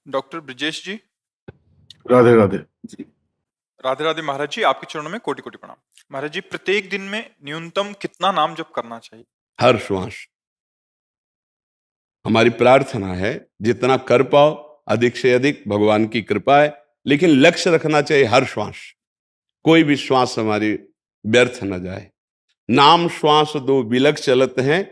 Doctor Brijesh जी। राधे राधे। राधे राधे महाराज जी, आपके चरणों में कोटि कोटि प्रणाम। महाराज जी, प्रत्येक दिन में न्यूनतम कितना नाम जप करना चाहिए? हर श्वास। हमारी प्रार्थना है जितना कर पाओ अधिक से अधिक, भगवान की कृपा है, लेकिन लक्ष्य रखना चाहिए हर श्वास। कोई भी श्वास हमारी व्यर्थ न जाए। नाम श्वास दो बिलख चलत हैं,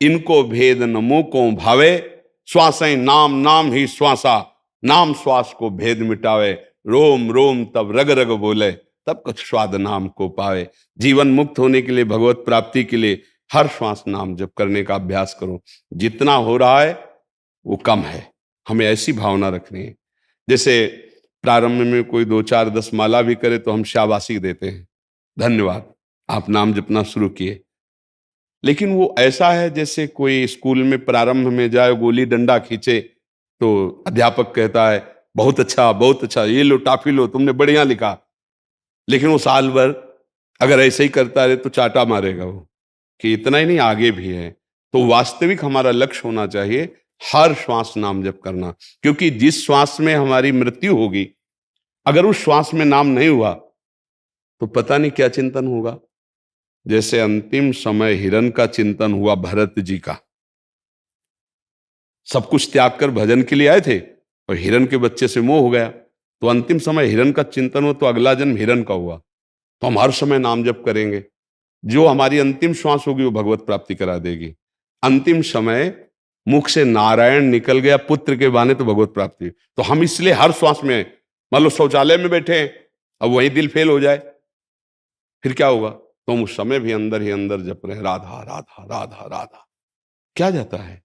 इनको भेद न मुंह को भावे। श्वासें नाम नाम ही श्वासा, नाम श्वास को भेद मिटावे। रोम रोम तब रग रग बोले, तब कुछ स्वाद नाम को पावे। जीवन मुक्त होने के लिए, भगवत प्राप्ति के लिए हर श्वास नाम जप करने का अभ्यास करो। जितना हो रहा है वो कम है, हमें ऐसी भावना रखनी है। जैसे प्रारंभ में कोई 2 4 10 माला भी करे तो हम शाबाशी देते हैं, धन्यवाद आप नाम जपना शुरू किए। लेकिन वो ऐसा है जैसे कोई स्कूल में प्रारंभ में जाए, गोली डंडा खींचे तो अध्यापक कहता है बहुत अच्छा, ये लो टाफी लो, तुमने बढ़िया लिखा। लेकिन वो साल भर अगर ऐसे ही करता रहे तो चाटा मारेगा वो, कि इतना ही नहीं आगे भी है। तो वास्तविक हमारा लक्ष्य होना चाहिए हर श्वास नाम जप करना, क्योंकि जिस श्वास में हमारी मृत्यु होगी, अगर उस श्वास में नाम नहीं हुआ तो पता नहीं क्या चिंतन होगा। जैसे अंतिम समय हिरण का चिंतन हुआ भरत जी का। सब कुछ त्याग कर भजन के लिए आए थे और हिरण के बच्चे से मोह हो गया, तो अंतिम समय हिरण का चिंतन हो तो अगला जन्म हिरण का हुआ। तो हम हर समय नाम जप करेंगे, जो हमारी अंतिम श्वास होगी वो भगवत प्राप्ति करा देगी। अंतिम समय मुख से नारायण निकल गया पुत्र के बहाने तो भगवत प्राप्ति। तो हम इसलिए हर श्वास में, मान लो शौचालय में बैठे हैं, अब वहीं दिल फेल हो जाए फिर क्या होगा? तो हम उस समय भी अंदर ही अंदर जप रहे राधा राधा राधा राधा। क्या जाता है?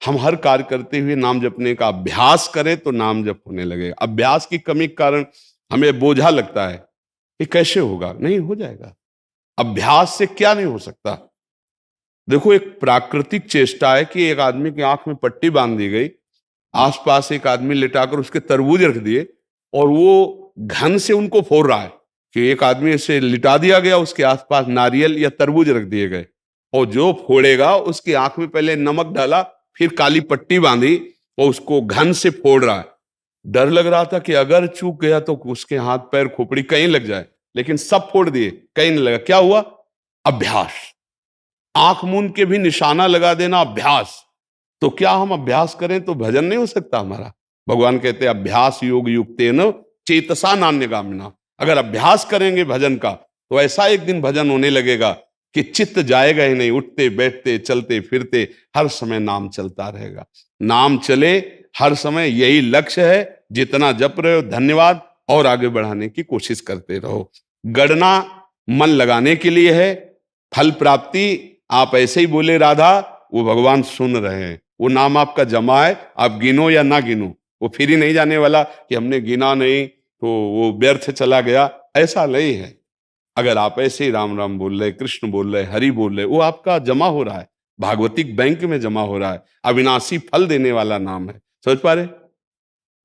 हम हर कार्य करते हुए नाम जपने का अभ्यास करें तो नाम जप होने लगेगा। अभ्यास की कमी के कारण हमें बोझा लगता है कि कैसे होगा, नहीं हो जाएगा। अभ्यास से क्या नहीं हो सकता। देखो, एक प्राकृतिक चेष्टा है कि एक आदमी की आंख में पट्टी बांध दी गई, आसपास एक आदमी लिटाकर उसके तरबूज रख दिए और वो घन से उनको फोड़ रहा है कि एक आदमी ऐसे लिटा दिया गया, उसके आसपास नारियल या तरबूज रख दिए गए और जो फोड़ेगा उसकी आंख में पहले नमक डाला, फिर काली पट्टी बांधी और उसको घन से फोड़ रहा है। डर लग रहा था कि अगर चूक गया तो उसके हाथ पैर खोपड़ी कहीं लग जाए, लेकिन सब फोड़ दिए, कहीं नहीं लगा। क्या हुआ? अभ्यास। आंख मूंद के भी निशाना लगा देना अभ्यास। तो क्या हम अभ्यास करें तो भजन नहीं हो सकता हमारा? भगवान कहते हैं अभ्यास योग युक्तेन चेतसा नान्यगामिना। अगर अभ्यास करेंगे भजन का तो ऐसा एक दिन भजन होने लगेगा कि चित्त जाएगा ही नहीं, उठते बैठते चलते फिरते हर समय नाम चलता रहेगा। नाम चले हर समय, यही लक्ष्य है। जितना जप रहे हो धन्यवाद, और आगे बढ़ाने की कोशिश करते रहो। गणना मन लगाने के लिए है, फल प्राप्ति आप ऐसे ही बोले राधा, वो भगवान सुन रहे हैं। वो नाम आपका जमा है, आप गिनो या ना गिनो, वो फिर ही नहीं जाने वाला कि हमने गिना नहीं तो वो व्यर्थ चला गया, ऐसा नहीं है। अगर आप ऐसे ही राम राम बोल रहे, कृष्ण बोल रहे, हरि बोल रहे, वो आपका जमा हो रहा है, भागवतिक बैंक में जमा हो रहा है। अविनाशी फल देने वाला नाम है। समझ पा रहे?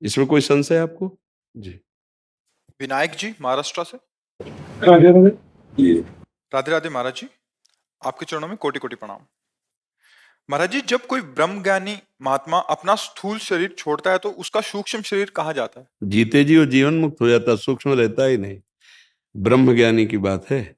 इसमें कोई संशय है आपको? जी। विनायक जी महाराष्ट्र से। राधे राधे। राधे राधे महाराज जी, आपके चरणों में कोटि कोटि प्रणाम। महाराज जी, जब कोई ब्रह्म ज्ञानी महात्मा अपना स्थूल शरीर छोड़ता है तो उसका सूक्ष्म शरीर कहाँ जाता है? जीते जी वो जीवन मुक्त हो जाता, सूक्ष्म रहता ही नहीं। ब्रह्म ज्ञानी की बात है।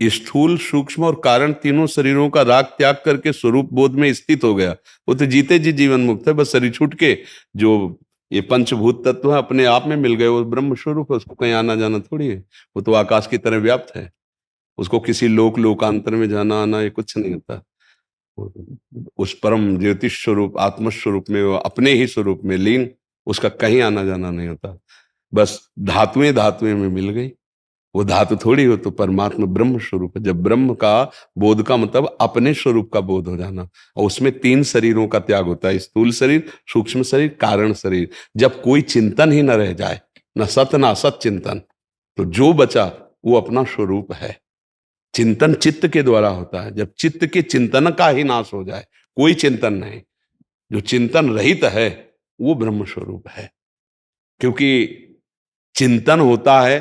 स्थूल सूक्ष्म और कारण तीनों शरीरों का राग त्याग करके स्वरूप बोध में स्थित हो गया, वो तो जीते जी जीवन मुक्त है। बस शरीर छूट के जो ये पंचभूत तत्व है अपने आप में मिल गए, वो ब्रह्म स्वरूप है। उसको कहीं आना जाना थोड़ी है, वो तो आकाश की तरह व्याप्त है। उसको किसी लोकांतर में जाना आना ये कुछ नहीं होता। उस परम ज्योतिष स्वरूप आत्मस्वरूप में, वो अपने ही स्वरूप में लीन, उसका कहीं आना जाना नहीं होता। बस धातुएं धातुएं में मिल गई, वो धातु थोड़ी हो तो परमात्मा ब्रह्म स्वरूप है। जब ब्रह्म का बोध का मतलब अपने स्वरूप का बोध हो जाना, और उसमें 3 शरीरों का त्याग होता है, स्थूल शरीर, सूक्ष्म शरीर, कारण शरीर। जब कोई चिंतन ही न रह जाए, न सत न असत चिंतन, तो जो बचा वो अपना स्वरूप है। चिंतन चित्त के द्वारा होता है। जब चित्त के चिंतन का ही नाश हो जाए, कोई चिंतन नहीं, जो चिंतन रहित है वो ब्रह्म स्वरूप है। क्योंकि चिंतन होता है,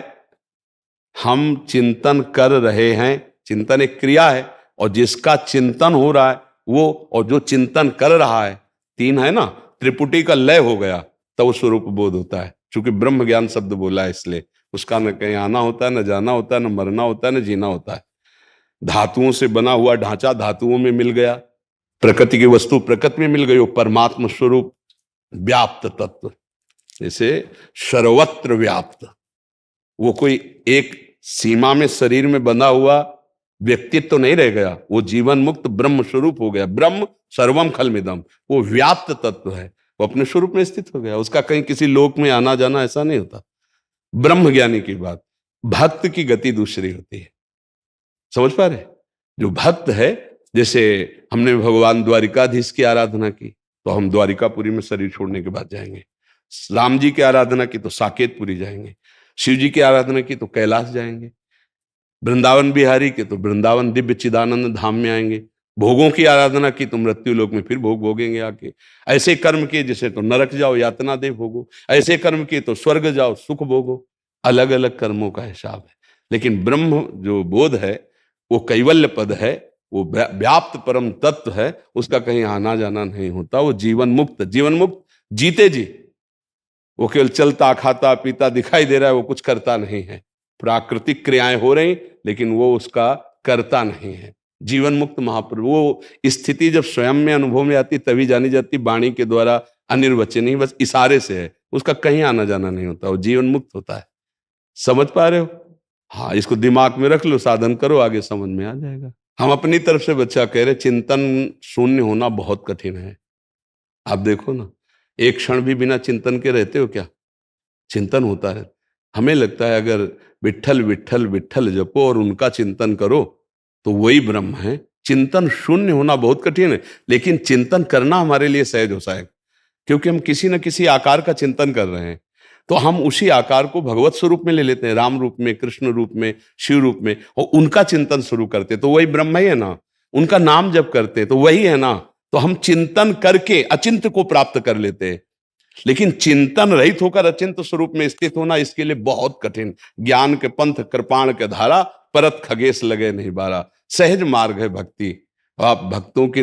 हम चिंतन कर रहे हैं, चिंतन एक क्रिया है, और जिसका चिंतन हो रहा है वो, और जो चिंतन कर रहा है, 3 है ना, त्रिपुटी का लय हो गया। तब वो स्वरूप बोध होता है। क्योंकि ब्रह्म ज्ञान शब्द बोला है, इसलिए उसका न कहीं आना होता है, न जाना होता है, न मरना होता है, न जीना होता है। धातुओं से बना हुआ ढांचा धातुओं में मिल गया, प्रकृति की वस्तु प्रकृति में मिल गई, वो परमात्मा स्वरूप व्याप्त तत्व, जैसे सर्वत्र व्याप्त। वो कोई एक सीमा में शरीर में बंधा हुआ व्यक्तित्व तो नहीं रह गया, वो जीवन मुक्त ब्रह्म स्वरूप हो गया। ब्रह्म सर्वम खलमिदम, वो व्याप्त तत्व है, वो अपने स्वरूप में स्थित हो गया। उसका कहीं किसी लोक में आना जाना ऐसा नहीं होता। ब्रह्म ज्ञानी की बात। भक्त की गति दूसरी होती है, समझ पा रहे? जो भक्त है, जैसे हमने भगवान द्वारिकाधीश की आराधना की तो हम द्वारिकापुरी में शरीर छोड़ने के बाद जाएंगे। राम जी की आराधना की तो साकेतपुरी जाएंगे। शिव जी की आराधना की तो कैलाश जाएंगे। वृंदावन बिहारी के तो वृंदावन दिव्य चिदानंद धाम में आएंगे। भोगों की आराधना की तो मृत्यु लोक में फिर भोग भोगेंगे आके। ऐसे कर्म किए जैसे तो नरक जाओ यातना दे भोगो, ऐसे कर्म किए तो स्वर्ग जाओ सुख भोगो। अलग अलग कर्मों का हिसाब है। लेकिन ब्रह्म जो बोध है वो कैवल्य पद है, वो व्याप्त परम तत्व है, उसका कहीं आना जाना नहीं होता। वो जीवन मुक्त, जीवन मुक्त जीते जी, वो केवल चलता खाता पीता दिखाई दे रहा है, वो कुछ करता नहीं है। प्राकृतिक क्रियाएं हो रही लेकिन वो उसका करता नहीं है। जीवन मुक्त महाप्रभु, वो स्थिति जब स्वयं में अनुभव में आती तभी जानी जाती, वाणी के द्वारा अनिर्वचनीय, बस इशारे से है, उसका कहीं आना जाना नहीं होता, वो जीवन मुक्त होता है। समझ पा रहे हो? हाँ, इसको दिमाग में रख लो, साधन करो, आगे समझ में आ जाएगा। हम अपनी तरफ से बच्चा कह रहे, चिंतन शून्य होना बहुत कठिन है। आप देखो ना, एक क्षण भी बिना चिंतन के रहते हो क्या? चिंतन होता है। हमें लगता है अगर विट्ठल विट्ठल विट्ठल जपो और उनका चिंतन करो तो वही ब्रह्म है। चिंतन शून्य होना बहुत कठिन है, लेकिन चिंतन करना हमारे लिए सहज हो जाएगा, क्योंकि हम किसी न किसी आकार का चिंतन कर रहे हैं। तो हम उसी आकार को भगवत स्वरूप में ले लेते हैं, राम रूप में, कृष्ण रूप में, शिव रूप में, और उनका चिंतन शुरू करते तो वही ब्रह्म ही है ना। उनका नाम जप करते तो वही है ना। तो हम चिंतन करके अचिंत्य को प्राप्त कर लेते हैं। लेकिन चिंतन रहित होकर अचिंत्य स्वरूप में स्थित होना इसके लिए बहुत कठिन। ज्ञान के पंथ कृपाण के धारा, परत खगेश लगे नहीं बारा। सहज मार्ग है भक्ति। आप भक्तों की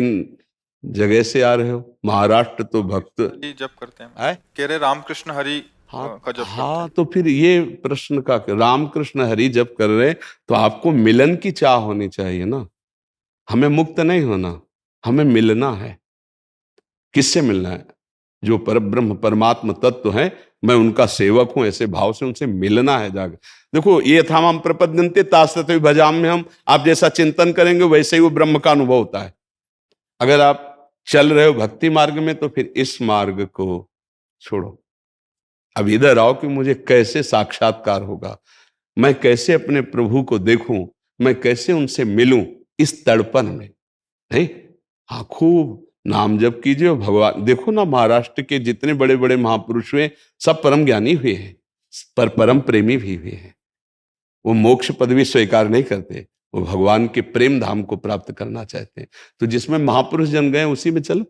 जगह से आ रहे हो, महाराष्ट्र तो भक्त जप करते हैं, कह रहे रामकृष्ण हरि का जप हाँ, तो फिर ये प्रश्न का, रामकृष्ण हरि जप कर रहे तो आपको मिलन की चाह होनी चाहिए ना। हमें मुक्त नहीं होना, हमें मिलना है। किससे मिलना है? जो परब्रह्म परमात्मा तत्व है, मैं उनका सेवक हूं, ऐसे भाव से उनसे मिलना है जाकर। देखो, ये था हम प्रपद्यन्ते तास्तते भजाम में, हम आप जैसा चिंतन करेंगे वैसे ही वो ब्रह्म का अनुभव होता है। अगर आप चल रहे हो भक्ति मार्ग में तो फिर इस मार्ग को छोड़ो, अब इधर आओ कि मुझे कैसे साक्षात्कार होगा, मैं कैसे अपने प्रभु को देखूं, मैं कैसे उनसे मिलूं, इस तड़पन में। नहीं, हाँ, खूब नाम जप कीजिए। भगवान देखो ना, महाराष्ट्र के जितने बड़े बड़े महापुरुष हुए सब परम ज्ञानी हुए हैं, पर परम प्रेमी भी हुए हैं। वो मोक्ष पदवी स्वीकार नहीं करते, वो भगवान के प्रेम धाम को प्राप्त करना चाहते हैं। तो जिसमें महापुरुष जन गए उसी में चलो,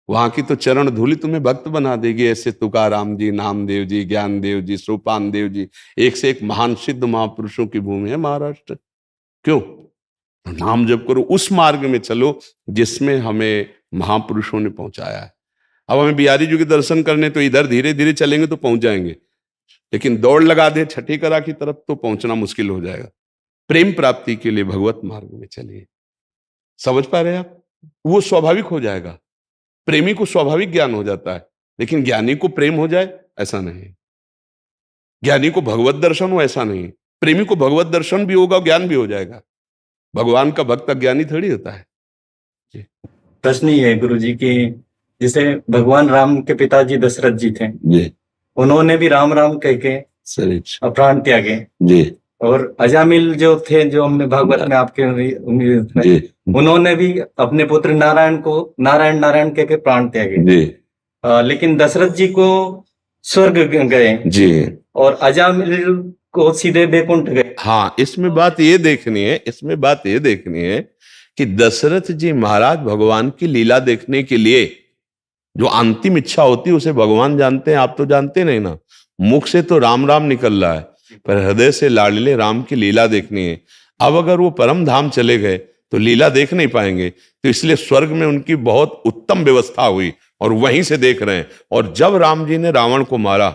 वहां की तो चरण धूलि तुम्हें भक्त बना देगी। ऐसे तुकाराम जी, नामदेव जी, ज्ञानदेव जी, सोपान देव जी, एक से एक महान सिद्ध महापुरुषों की भूमि है महाराष्ट्र। क्यों? नाम जप करो, उस मार्ग में चलो जिसमें हमें महापुरुषों ने पहुंचाया है। अब हमें बिहारी जी के दर्शन करने तो इधर धीरे धीरे चलेंगे तो पहुंच जाएंगे, लेकिन दौड़ लगा दे छठी करा की तरफ तो पहुंचना मुश्किल हो जाएगा। प्रेम प्राप्ति के लिए भगवत मार्ग में चलिए। समझ पा रहे हैं आप? वो स्वाभाविक हो जाएगा। प्रेमी को स्वाभाविक ज्ञान हो जाता है, लेकिन ज्ञानी को प्रेम हो जाए ऐसा नहीं। ज्ञानी को भगवत दर्शन हो ऐसा नहीं। प्रेमी को भगवत दर्शन भी होगा, ज्ञान भी हो जाएगा। भगवान का भक्त ज्ञानी थोड़ी होता है जी। प्रश्न ये है गुरु जी की, जैसे भगवान राम के पिताजी दशरथ जी थे जी, उन्होंने भी राम राम कह के प्राण त्यागे जी, और अजामिल जो थे, जो हमने भागवत में आपके जी, उन्होंने भी अपने पुत्र नारायण को नारायण नारायण कह के प्राण त्यागे। जी, लेकिन दशरथ जी को स्वर्ग गए जी, और अजामिल को सीधे बैकुंठ गए। हाँ, इसमें बात ये देखनी है, इसमें बात ये देखनी है कि दशरथ जी महाराज भगवान की लीला देखने के लिए जो अंतिम इच्छा होती है उसे भगवान जानते हैं, आप तो जानते नहीं ना। मुख से तो राम राम निकल रहा है, पर हृदय से लाडले राम की लीला देखनी है। अब अगर वो परम धाम चले गए तो लीला देख नहीं पाएंगे, तो इसलिए स्वर्ग में उनकी बहुत उत्तम व्यवस्था हुई और वहीं से देख रहे हैं। और जब राम जी ने रावण को मारा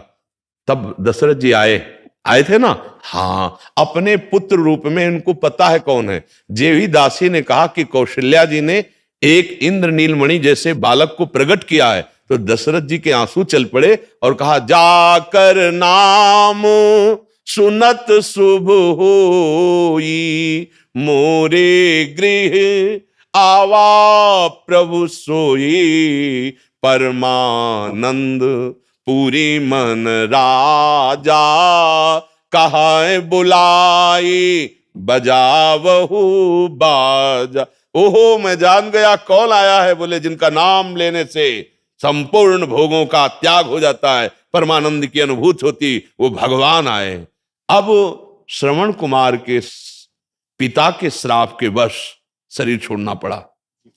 तब दशरथ जी आए थे ना, हाँ, अपने पुत्र रूप में। इनको पता है कौन है। जेवी दासी ने कहा कि कौशल्या जी ने एक इंद्र नीलमणि जैसे बालक को प्रकट किया है, तो दशरथ जी के आंसू चल पड़े और कहा, जाकर नाम सुनत शुभ होई, मोरे गृह आवा प्रभु सोई, परमानंद पूरी मन राजा, कहा बुलाई बजावहु बाजा। ओहो, मैं जान गया कौन आया है। बोले, जिनका नाम लेने से संपूर्ण भोगों का त्याग हो जाता है, परमानंद की अनुभूति होती, वो भगवान आए। अब श्रवण कुमार के पिता के श्राप के वश शरीर छोड़ना पड़ा।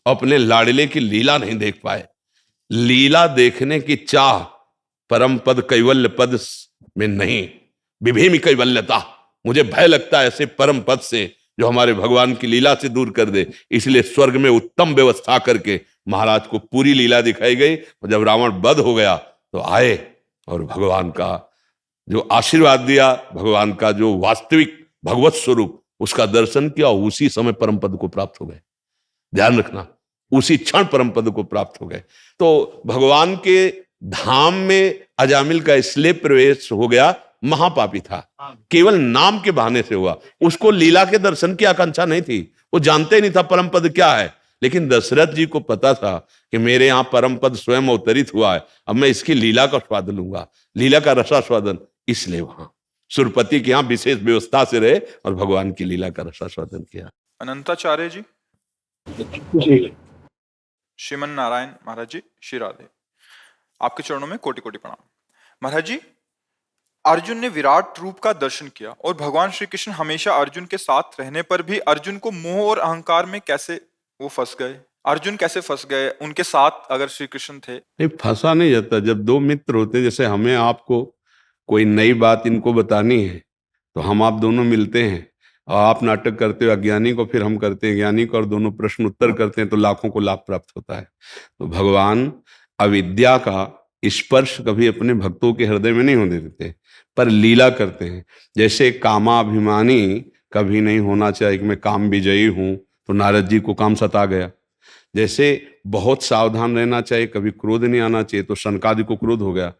अपने लाडले की लीला नहीं देख पाए। लीला देखने की चाह परम पद कैवल्य पद में नहीं, विभेमी कैवल्यता। मुझे भय लगता है ऐसे परम पद से जो हमारे भगवान की लीला से दूर कर दे। इसलिए स्वर्ग में उत्तम व्यवस्था करके महाराज को पूरी लीला दिखाई गई। और जब रावण वध हो गया तो आए और भगवान का जो आशीर्वाद दिया, भगवान का जो वास्तविक भगवत स्वरूप, उसका दर्शन किया। उसी समय परम पद को प्राप्त हो गए। ध्यान रखना, उसी क्षण परम पद को प्राप्त हो गए। तो भगवान के धाम में अजामिल का इसलिए प्रवेश हो गया, महापापी था, केवल नाम के बहाने से हुआ। उसको लीला के दर्शन की आकांक्षा नहीं थी, वो जानते ही नहीं था परम पद क्या है। लेकिन दशरथ जी को पता था कि मेरे यहां परम पद स्वयं अवतरित हुआ है, अब मैं इसकी लीला का स्वाद लूंगा, लीला का रसास्वादन। इसलिए वहां सुरपति के यहां विशेष व्यवस्था से रहे और भगवान की लीला का रसास्वादन किया। अनंताचार्य जी, जी। श्रीमन नारायण महाराज जी, श्री राधे। आपके चरणों में कोटि कोटि प्रणाम। महाराज जी, अर्जुन ने विराट रूप का दर्शन किया और भगवान श्री कृष्ण हमेशा अर्जुन के साथ रहने पर भी अर्जुन को मोह और अहंकार में कैसे वो फंस गए? अर्जुन कैसे फंस गए उनके साथ अगर श्री कृष्ण थे? नहीं, फंसा नहीं जाता। जब दो मित्र होते, जैसे हमें आपको कोई नई बात इनको बतानी है तो हम आप दोनों मिलते हैं, और आप नाटक करते हो अज्ञानी को, फिर हम करते हैं ज्ञानी को, और दोनों प्रश्न उत्तर करते हैं तो लाखों को लाभ प्राप्त होता है। तो भगवान अविद्या का स्पर्श कभी अपने भक्तों के हृदय में नहीं होने देते, पर लीला करते हैं। जैसे कामाभिमानी कभी नहीं होना चाहिए कि मैं काम विजयी हूं, तो नारद जी को काम सता गया। जैसे बहुत सावधान रहना चाहिए, कभी क्रोध नहीं आना चाहिए, तो शनकादि को क्रोध हो गया।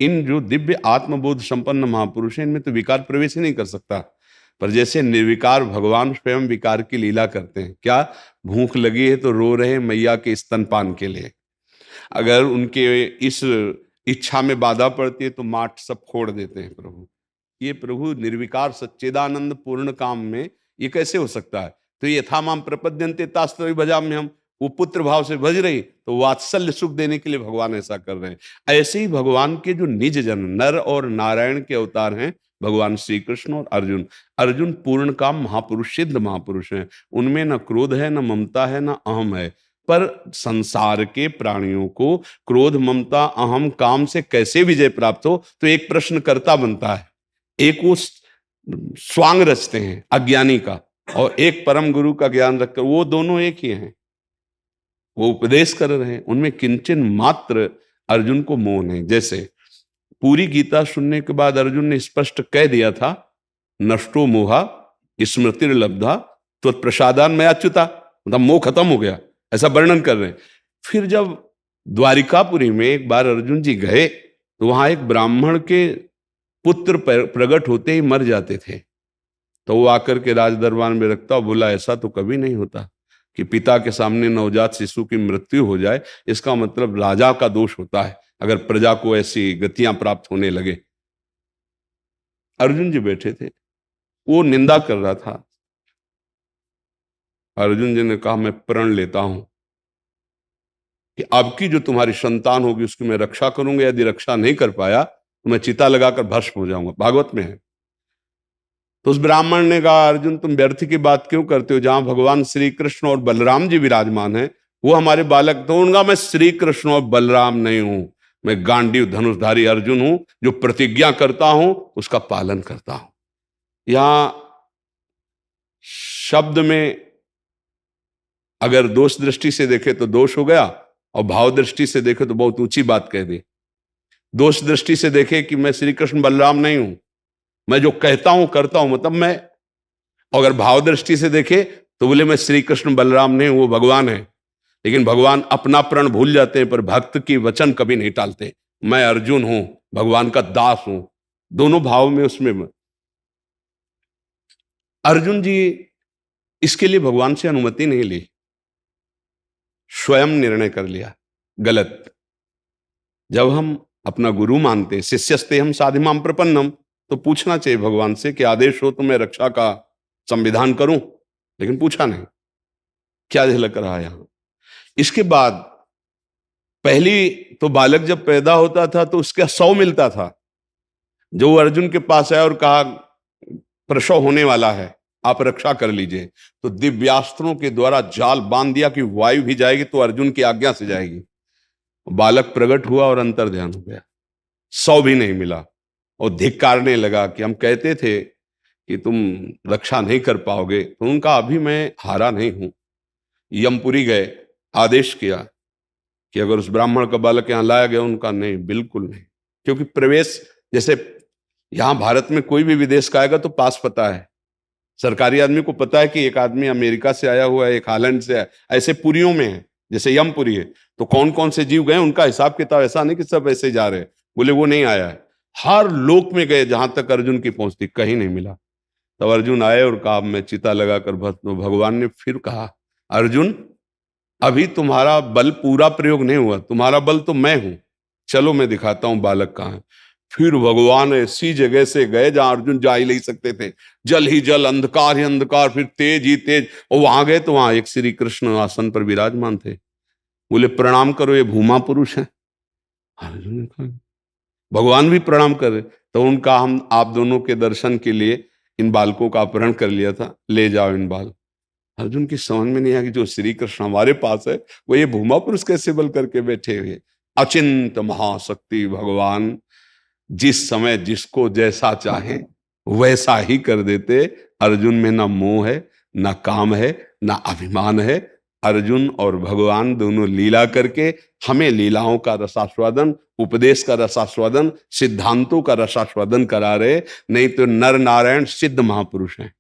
इन जो दिव्य आत्मबोध संपन्न महापुरुष हैं, इनमें तो विकार प्रवेश ही नहीं कर सकता। पर जैसे निर्विकार भगवान स्वयं विकार की लीला करते हैं। क्या भूख लगी है तो रो रहे मैया के स्तनपान के लिए, अगर उनके इस इच्छा में बाधा पड़ती है तो माट सब फोड़ देते हैं प्रभु। ये प्रभु निर्विकार सच्चिदानंद पूर्ण काम में ये कैसे हो सकता है? तो यथा माम प्रपद्यन्ते तास्तव भजाम में, हम वो पुत्र भाव से भज रही, तो वात्सल्य सुख देने के लिए भगवान ऐसा कर रहे हैं। ऐसे ही भगवान के जो निज जन नर और नारायण के अवतार हैं, भगवान श्री कृष्ण और अर्जुन। अर्जुन पूर्ण काम महापुरुष, सिद्ध महापुरुष हैं। उनमें न क्रोध है, न ममता है, न अहम है। पर संसार के प्राणियों को क्रोध, ममता, अहम, काम से कैसे विजय प्राप्त हो, तो एक प्रश्न कर्ता बनता है। एक वो स्वांग रचते हैं अज्ञानी का, और एक परम गुरु का ज्ञान रखकर, वो दोनों एक ही हैं। वो उपदेश कर रहे हैं, उनमें किंचन मात्र अर्जुन को मोह नहीं। जैसे पूरी गीता सुनने के बाद अर्जुन ने स्पष्ट कह दिया था, नष्टो मोहा स्मृतिर्लब्धा त्वत्प्रसादान मयाच्युता, मतलब मोह खत्म हो गया, ऐसा वर्णन कर रहे हैं। फिर जब द्वारिकापुरी में एक बार अर्जुन जी गए तो वहां एक ब्राह्मण के पुत्र प्रकट होते ही मर जाते थे। तो वो आकर के राज दरबार में रखता और बोला, ऐसा तो कभी नहीं होता कि पिता के सामने नवजात शिशु की मृत्यु हो जाए। इसका मतलब राजा का दोष होता है अगर प्रजा को ऐसी गतियां प्राप्त होने लगे। अर्जुन जी बैठे थे, वो निंदा कर रहा था। अर्जुन जी ने कहा, मैं प्रण लेता हूं कि अब की जो तुम्हारी संतान होगी उसकी मैं रक्षा करूंगा। यदि रक्षा नहीं कर पाया तो मैं चिता लगाकर भस्म हो जाऊंगा। भागवत में है। तो उस ब्राह्मण ने कहा, अर्जुन तुम व्यर्थ की बात क्यों करते हो? जहां भगवान श्री कृष्ण और बलराम जी विराजमान हैं, वो हमारे बालक। तो उनका, मैं श्री कृष्ण और बलराम नहीं हूं, मैं गांडीव धनुषधारी अर्जुन हूं, जो प्रतिज्ञा करता हूं उसका पालन करता हूं। यहां शब्द में अगर दोष दृष्टि से देखे तो दोष हो गया, और भाव दृष्टि से देखे तो बहुत ऊंची बात कह दी। दोष दृष्टि से देखे कि मैं श्री कृष्ण बलराम नहीं हूं, मैं जो कहता हूं करता हूं, मतलब मैं। अगर भाव दृष्टि से देखे तो बोले मैं श्री कृष्ण बलराम नहीं हूं, वो भगवान है। लेकिन भगवान अपना प्रण भूल जाते हैं, पर भक्त की वचन कभी नहीं टालते। मैं अर्जुन हूं, भगवान का दास हूं, दोनों भाव में उसमें। अर्जुन जी इसके लिए भगवान से अनुमति नहीं ली, स्वयं निर्णय कर लिया। गलत। जब हम अपना गुरु मानते, शिष्यस्ते हम साधिमाम प्रपन्नम, तो पूछना चाहिए भगवान से कि आदेश हो तो मैं रक्षा का संविधान करूं, लेकिन पूछा नहीं। क्या झलक रहा है यहां। इसके बाद पहली तो बालक जब पैदा होता था तो उसका 100 मिलता था। जो अर्जुन के पास आया और कहा प्रसव होने वाला है, आप रक्षा कर लीजिए, तो दिव्यास्त्रों के द्वारा जाल बांध दिया कि वायु भी जाएगी तो अर्जुन की आज्ञा से जाएगी। बालक प्रकट हुआ और अंतर ध्यान हो गया, 100 भी नहीं मिला और धिक्कारने लगा कि हम कहते थे कि तुम रक्षा नहीं कर पाओगे। तो उनका अभी मैं हारा नहीं हूं। यमपुरी गए, आदेश किया कि अगर उस ब्राह्मण का बालक यहां लाया गया, उनका नहीं, बिल्कुल नहीं। क्योंकि प्रवेश, जैसे यहां भारत में कोई भी विदेश का आएगा तो पास पता है, सरकारी आदमी को पता है कि एक आदमी अमेरिका से आया हुआ है, एक हालैंड से आया, ऐसे पुरियों में है, जैसे यमपुरी है, तो कौन कौन से जीव गए उनका हिसाब किताब ऐसा नहीं कि सब ऐसे जा रहे हैं। बोले वो नहीं आया है, हर लोक में गए जहां तक अर्जुन की पहुंच थी, कहीं नहीं मिला। तब अर्जुन आए और कहा मैं चिता लगाकर भस्म। भगवान ने फिर कहा अर्जुन अभी तुम्हारा बल पूरा प्रयोग नहीं हुआ, तुम्हारा बल तो मैं हूं, चलो मैं दिखाता हूं बालक कहां है। फिर भगवान ऐसी जगह से गए जहां अर्जुन जा ही नहीं सकते थे, जल ही जल, अंधकार ही अंधकार, फिर तेज ही तेज, और वहां गए तो वहां एक श्री कृष्ण आसन पर विराजमान थे। बोले प्रणाम करो, ये भूमा पुरुष है। अर्जुन ने कहा भगवान भी प्रणाम करे। तो उनका हम आप दोनों के दर्शन के लिए इन बालकों का अपहरण कर लिया था, ले जाओ इन बाल। अर्जुन की समझ में नहीं आया कि जो श्री कृष्ण हमारे पास है वो ये भूमा पुरुष कैसे बल करके बैठे हुए। अचिंत महाशक्ति भगवान जिस समय जिसको जैसा चाहे वैसा ही कर देते। अर्जुन में ना मोह है, ना काम है, ना अभिमान है। अर्जुन और भगवान दोनों लीला करके हमें लीलाओं का रसास्वादन, उपदेश का रसास्वादन, सिद्धांतों का रसास्वादन करा रहे। नहीं तो नर नारायण सिद्ध महापुरुष हैं,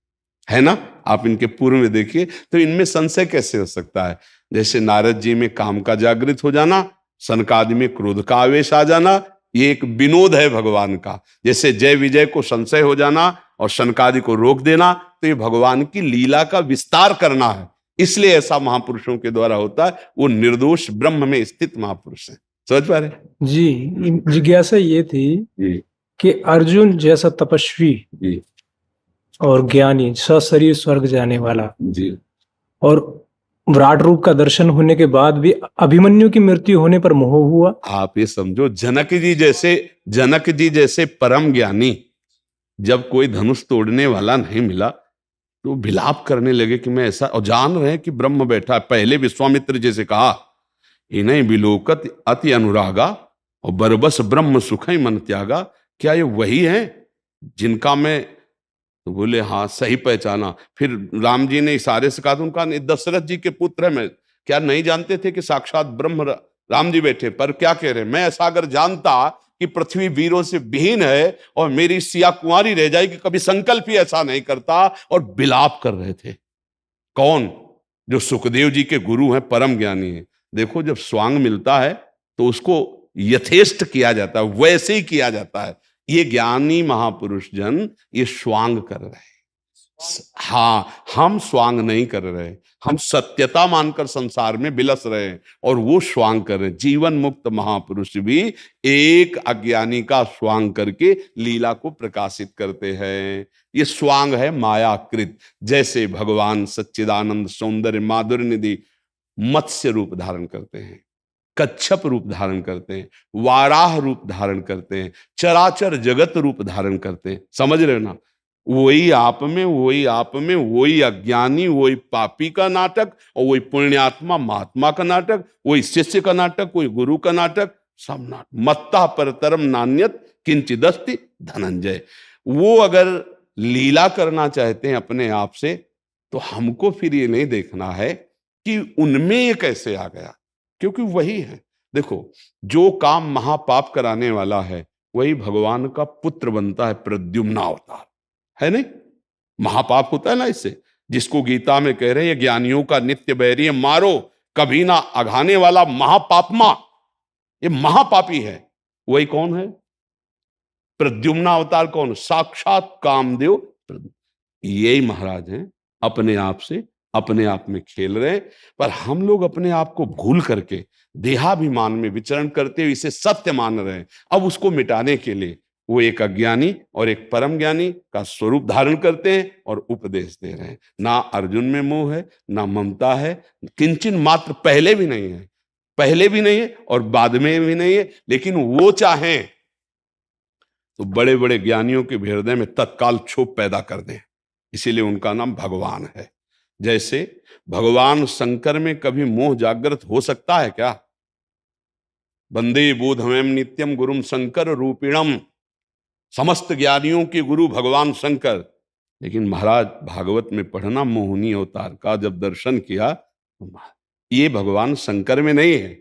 है ना। आप इनके पूर्व में देखिए तो इनमें संशय कैसे हो सकता है। जैसे नारद जी में काम का जागृत हो जाना, सनकादि में क्रोध का आवेश आ जाना, ये एक विनोद है भगवान का। जैसे जय विजय को संशय हो जाना और सनकादि को रोक देना, तो ये भगवान की लीला का विस्तार करना है। इसलिए ऐसा महापुरुषों के द्वारा होता है। वो निर्दोष ब्रह्म में स्थित महापुरुष है। समझ पा रहे जी। जिज्ञासा ये थी जी कि अर्जुन जैसा तपस्वी जी और ज्ञानी, सशरीर स्वर्ग जाने वाला, जी, और विराट रूप का दर्शन होने के बाद भी अभिमन्यु की मृत्यु होने पर मोह हुआ। आप ये समझो जनक जी जैसे परम ज्ञानी, जब कोई धनुष तोड़ने वाला नहीं मिला तो विलाप करने लगे कि मैं ऐसा, और जान रहे हैं कि ब्रह्म बैठा है। पहले विश्वामित्र जैसे कहा इन्हें विलोकत अति अनुरागा और बरबस ब्रह्म सुखई मन त्यागा। क्या ये वही है जिनका मैं, तो बोले हाँ सही पहचाना। फिर राम जी ने इशारे से कहा, उनका दशरथ जी के पुत्र है। मैं क्या नहीं जानते थे कि साक्षात ब्रह्म राम जी बैठे, पर क्या कह रहे, मैं ऐसा अगर जानता कि पृथ्वी वीरों से विहीन है और मेरी सिया कुंवारी रह जाएगी, कभी संकल्प ही ऐसा नहीं करता। और विलाप कर रहे थे। कौन? जो सुखदेव जी के गुरु हैं, परम ज्ञानी हैं। देखो जब स्वांग मिलता है तो उसको यथेष्ट किया जाता है, वैसे ही किया जाता है। ये ज्ञानी महापुरुष जन ये स्वांग कर रहे हैं। हाँ, हम स्वांग नहीं कर रहे, हम सत्यता मानकर संसार में बिलस रहे हैं और वो स्वांग कर रहे हैं। जीवन मुक्त महापुरुष भी एक अज्ञानी का स्वांग करके लीला को प्रकाशित करते हैं। ये स्वांग है मायाकृत। जैसे भगवान सच्चिदानंद सौंदर्य माधुर्य निधि मत्स्य रूप धारण करते हैं, कच्छप रूप धारण करते हैं, वाराह रूप धारण करते हैं, चराचर जगत रूप धारण करते हैं। समझ रहे हो ना। वही आप में, वही आप में, वही अज्ञानी, वही पापी का नाटक और वही पुण्यात्मा महात्मा का नाटक, वही शिष्य का नाटक, वही गुरु का नाटक, सब नाटक। मत्ता परतरम नान्यत किंचिदस्ति धनंजय। वो अगर लीला करना चाहते हैं अपने आप से, तो हमको फिर ये नहीं देखना है कि उनमें ये कैसे आ गया, क्योंकि वही है। देखो, जो काम महापाप कराने वाला है वही भगवान का पुत्र बनता है, प्रद्युम्न अवतार है नहीं? महापाप होता है ना इससे, जिसको गीता में कह रहे हैं ज्ञानियों का नित्य बैरी है, मारो कभी ना अघाने वाला महापापमा, ये महापापी है। वही कौन है? प्रद्युम्न अवतार कौन? साक्षात कामदेव यही महाराज हैं। अपने आप से अपने आप में खेल रहे हैं, पर हम लोग अपने आप को भूल करके देहाभिमान में विचरण करते हुए इसे सत्य मान रहे हैं। अब उसको मिटाने के लिए वो एक अज्ञानी और एक परम ज्ञानी का स्वरूप धारण करते हैं और उपदेश दे रहे हैं। ना अर्जुन में मोह है, ना ममता है, किंचन मात्र, पहले भी नहीं है, पहले भी नहीं है और बाद में भी नहीं है। लेकिन वो चाहें तो बड़े बड़े ज्ञानियों के हृदय में तत्काल क्षोभ पैदा कर दें, इसीलिए उनका नाम भगवान है। जैसे भगवान शंकर में कभी मोह जागृत हो सकता है क्या? वंदे बोधमयम नित्यम गुरुम शंकर रूपिणम, समस्त ज्ञानियों के गुरु भगवान शंकर। लेकिन महाराज भागवत में पढ़ना, मोहिनी अवतार का जब दर्शन किया, ये भगवान शंकर में नहीं है,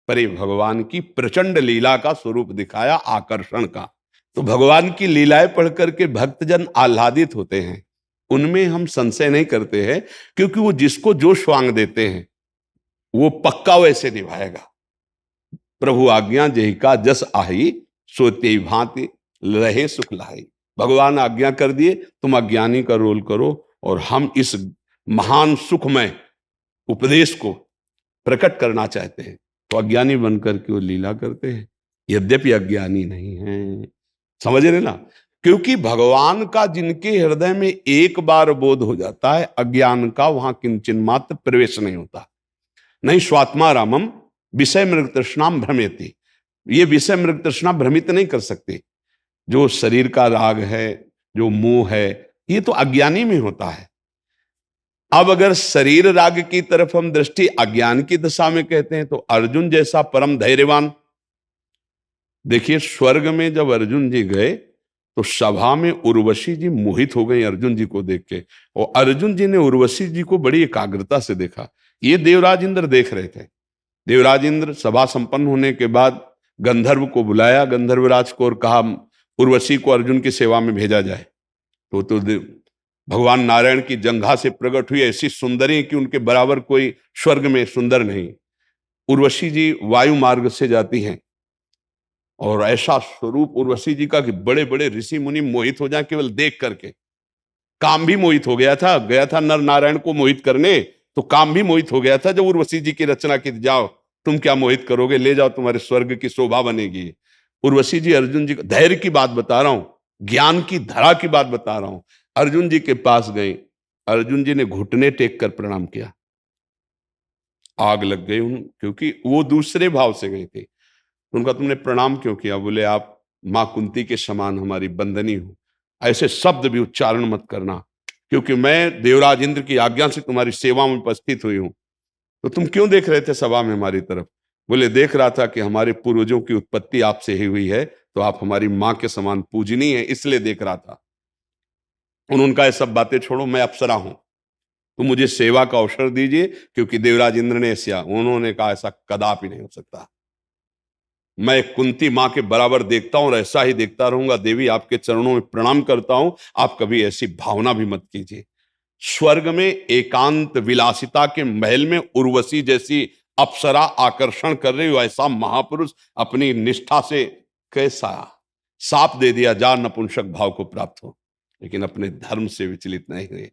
पर ये भगवान की प्रचंड लीला का स्वरूप दिखाया, आकर्षण का। तो भगवान की लीलाएं पढ़ करके भक्तजन आह्लादित होते हैं, उनमें हम संशय नहीं करते हैं, क्योंकि वो जिसको जो स्वांग देते हैं वो पक्का वैसे निभाएगा। प्रभु आज्ञा जेहि का जस आही, सोते भांति रहे सुख लाई। भगवान आज्ञा कर दिए, तुम अज्ञानी का रोल करो और हम इस महान सुखमय उपदेश को प्रकट करना चाहते हैं, तो अज्ञानी बनकर के वो लीला करते हैं, यद्यपि अज्ञानी नहीं है। समझ रहे ना? क्योंकि भगवान का जिनके हृदय में एक बार बोध हो जाता है, अज्ञान का वहां किंचन मात्र प्रवेश नहीं होता। नहीं स्वात्मा रामम विषय मृग तृष्णाम भ्रमेति, ये विषय मृग तृष्णा भ्रमित नहीं कर सकते। जो शरीर का राग है, जो मोह है, ये तो अज्ञानी में होता है। अब अगर शरीर राग की तरफ हम दृष्टि अज्ञान की दशा में कहते हैं, तो अर्जुन जैसा परम धैर्यवान, देखिए स्वर्ग में जब अर्जुन जी गए तो सभा में उर्वशी जी मोहित हो गई अर्जुन जी को देख के, और अर्जुन जी ने उर्वशी जी को बड़ी एकाग्रता से देखा। ये देवराज इंद्र देख रहे थे। देवराज इंद्र सभा संपन्न होने के बाद गंधर्व को बुलाया, गंधर्वराज को, और कहा उर्वशी को अर्जुन की सेवा में भेजा जाए। तो भगवान नारायण की जंघा से प्रकट हुई ऐसी सुंदरी कि उनके बराबर कोई स्वर्ग में सुंदर नहीं। उर्वशी जी वायु मार्ग से जाती हैं और ऐसा स्वरूप उर्वशी जी का कि बड़े बड़े ऋषि मुनि मोहित हो जाए केवल देख करके। काम भी मोहित हो गया था नर नारायण को मोहित करने, तो काम भी मोहित हो गया था जब उर्वशी जी की रचना की, जाओ तुम क्या मोहित करोगे, ले जाओ, तुम्हारे स्वर्ग की शोभा बनेगी। उर्वशी जी अर्जुन जी, धैर्य की बात बता रहा हूं, ज्ञान की धरा की बात बता रहा हूं, अर्जुन जी के पास गई। अर्जुन जी ने घुटने टेक कर प्रणाम किया। आग लग गई उन, क्योंकि वो दूसरे भाव से गई थी। उनका तुमने प्रणाम क्यों किया? बोले आप मां कुंती के समान हमारी बंदनी हो, ऐसे शब्द भी उच्चारण मत करना, क्योंकि मैं देवराज इंद्र की आज्ञा से तुम्हारी सेवा में उपस्थित हुई हूं। तो तुम क्यों देख रहे थे सभा में हमारी तरफ? बोले देख रहा था कि हमारे पूर्वजों की उत्पत्ति आपसे ही हुई है, तो आप हमारी मां के समान पूजनीय है, इसलिए देख रहा था। उन्होंने कहा सब बातें छोड़ो, मैं अप्सरा हूं, तो मुझे सेवा का अवसर दीजिए, क्योंकि देवराज इंद्र ने ऐसा, उन्होंने कहा ऐसा कदापि नहीं हो सकता, मैं कुंती मां के बराबर देखता हूं और ऐसा ही देखता रहूंगा। देवी आपके चरणों में प्रणाम करता हूं, आप कभी ऐसी भावना भी मत कीजिए। स्वर्ग में एकांत विलासिता के महल में उर्वशी जैसी अप्सरा आकर्षण कर रही हो, ऐसा महापुरुष अपनी निष्ठा से कैसा साप दे दिया, जा नपुंसक भाव को प्राप्त हो, लेकिन अपने धर्म से विचलित नहीं हुए।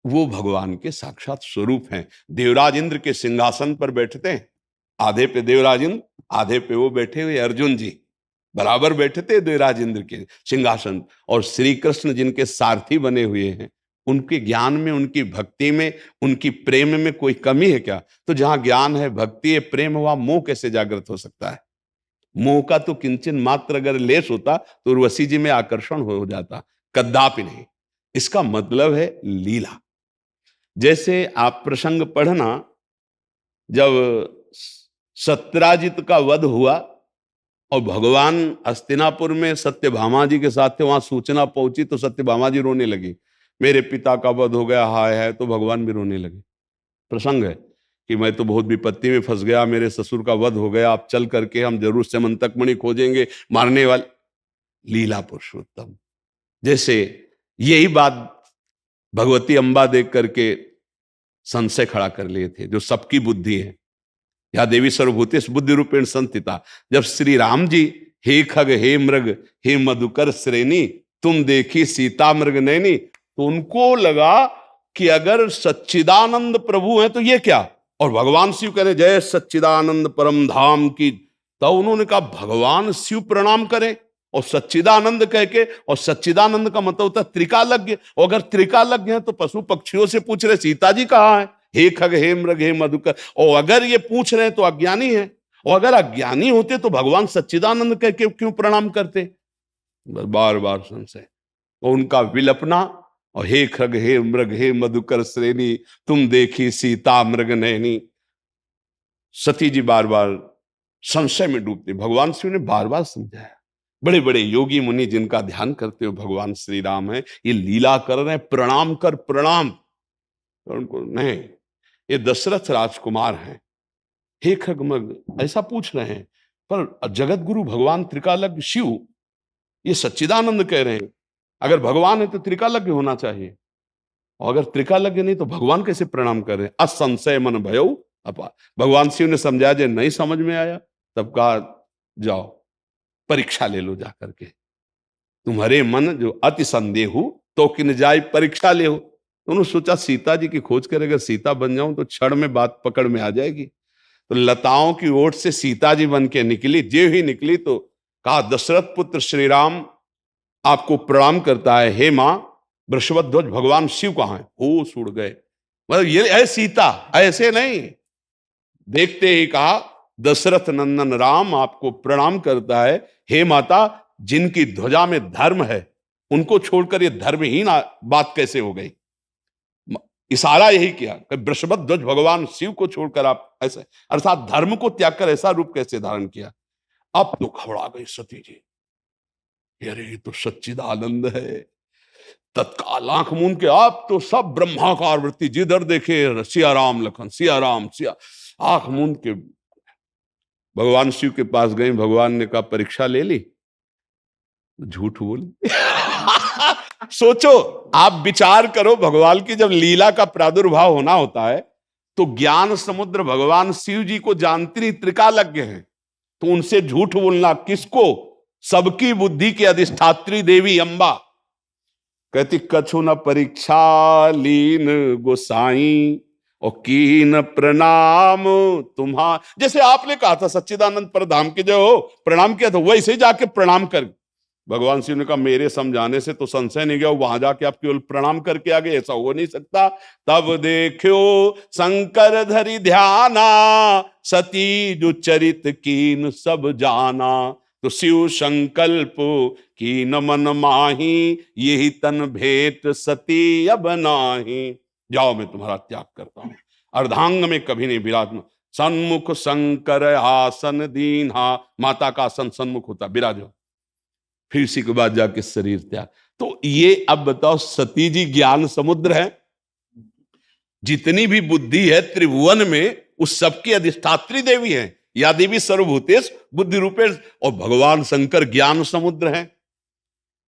वो भगवान के साक्षात स्वरूप हैं। देवराज इंद्र के सिंहासन पर बैठते हैं, आधे पे देवराज इंद्र, आधे पे वो बैठे हुए अर्जुन जी, बराबर बैठे थे देवराज इंद्र के सिंहासन। और श्री कृष्ण जिनके सारथी बने हुए हैं, उनके ज्ञान में, उनकी भक्ति में, उनकी प्रेम में कोई कमी है क्या? तो जहां ज्ञान है, भक्ति है, प्रेम, वहां मोह कैसे जागृत हो सकता है? मोह का तो किंचन मात्र अगर लेस होता तो उर्वशी जी में आकर्षण हो जाता, कदापि नहीं। इसका मतलब है लीला। जैसे आप प्रसंग पढ़ना, जब सत्यराजित का वध हुआ और भगवान हस्तिनापुर में सत्यभामा जी के साथ थे, वहां सूचना पहुंची तो सत्यभामा जी रोने लगी, मेरे पिता का वध हो गया, हाय है, तो भगवान भी रोने लगे। प्रसंग है कि मैं तो बहुत विपत्ति में फंस गया, मेरे ससुर का वध हो गया, आप चल करके हम जरूर स्यमंतकमणि खोजेंगे मारने वाले। लीला पुरुषोत्तम। जैसे यही बात भगवती अम्बा देख करके संशय खड़ा कर लिए थे, जो सबकी बुद्धि है। या देवी सर्वभूतेष बुद्धि रूपेण संस्थिता। जब श्री राम जी हे खग हे मृग हे मधुकर श्रेणी तुम देखी सीता मृग नैनी, तो उनको लगा कि अगर सच्चिदानंद प्रभु हैं तो ये क्या, और भगवान शिव कह रहे जय सच्चिदानंद परम धाम की, तो उन्होंने कहा भगवान शिव प्रणाम करें और सच्चिदानंद कह के, और सच्चिदानंद का मतलब होता है त्रिकालज्ञ, और अगर त्रिकालज्ञ है तो पशु पक्षियों से पूछ रहे सीता जी कहाँ है, हे खग हे मृग हे मधुकर, और अगर ये पूछ रहे हैं तो अज्ञानी है, और अगर अज्ञानी होते तो भगवान सच्चिदानंद कह के क्यों प्रणाम करते। बार बार संशय और उनका विलपना, और हे खग हे मृग हे मधुकर श्रेणी तुम देखी सीता मृग नैनी। सती जी बार बार संशय में डूबते, भगवान शिव ने बार बार समझाया। बड़े बड़े योगी मुनि जिनका ध्यान करते हो भगवान श्री राम है, ये लीला कर रहे हैं, प्रणाम कर प्रणाम। तो उनको नहीं, ये दशरथ राजकुमार हैं, हे खगमग ऐसा पूछ रहे हैं, पर जगत गुरु भगवान त्रिकालज्ञ शिव ये सच्चिदानंद कह रहे हैं। अगर भगवान है तो त्रिकालज्ञ होना चाहिए, और अगर त्रिकालज्ञ नहीं तो भगवान कैसे प्रणाम कर रहे हैं। असंशय मन भयो अपा। भगवान शिव ने समझाया, जो नहीं समझ में आया तब कहा जाओ परीक्षा ले लो जाकर के, तुम्हारे मन जो अति संदेहु तो किन जाय परीक्षा ले हो। उन्होंने सोचा सीता जी की खोज कर अगर सीता बन जाऊं तो क्षण में बात पकड़ में आ जाएगी। तो लताओं की ओट से सीता जी बन के निकली, जे ही निकली तो कहा दशरथ पुत्र श्री राम आपको प्रणाम करता है, हे मां वृषभध्वज भगवान शिव कहां है। होश उड़ गए, मतलब ये है सीता, ऐसे नहीं। देखते ही कहा दशरथ नंदन राम आपको प्रणाम करता है, हे माता जिनकी ध्वजा में धर्म है उनको छोड़कर ये धर्महीन बात कैसे हो गई। इशारा यही किया कि वृषभध्वज भगवान शिव को छोड़कर आप ऐसे, अर्थात धर्म को त्याग कर ऐसा रूप कैसे धारण किया। अब तो घबरा गई सती जी, अरे ये तो सच्चिदानंद है। तत्काल आंख मूंद के आप तो सब ब्रह्माकार वृत्ति, जिधर देखे सिया राम लखन सिया राम सिया, आंख मूंद के भगवान शिव के पास गए। भगवान ने कहा परीक्षा ले ली, झूठ बोली। सोचो, आप विचार करो, भगवान की जब लीला का प्रादुर्भाव होना होता है तो ज्ञान समुद्र भगवान शिव जी को जानती नहीं, त्रिकालज्ञ हैं, तो उनसे झूठ बोलना किसको, सबकी बुद्धि की अधिष्ठात्री देवी अम्बा कहती कछु न परीक्षा लीन गोसाई और कीन प्रणाम तुम्हा। जैसे आपने कहा था सच्चिदानंद परधाम के जो प्रणाम किया था, वैसे ही जाके प्रणाम कर। भगवान शिव ने कहा मेरे समझाने से तो संशय नहीं गया, वहां जाके आप केवल प्रणाम करके आ गए, ऐसा हो नहीं सकता। तब देखो शंकर धरि ध्याना सती जो चरित कीन सब जाना, तो शिव संकल्प कीन मन माही यही तन भेंट सती अब नाही। जाओ मैं तुम्हारा त्याग करता हूं, अर्धांग में कभी नहीं विराजमान। सन्मुख शंकर आसन दीन्हा, माता का आसन सन्मुख होता, विराजो। फिर इसी के बाद जाके शरीर त्याग। तो ये अब बताओ, सती जी ज्ञान समुद्र है, जितनी भी बुद्धि है त्रिभुवन में उस सबकी अधिष्ठात्री देवी है, या देवी सर्वभूतेष बुद्धि रूपेश, और भगवान शंकर ज्ञान समुद्र है।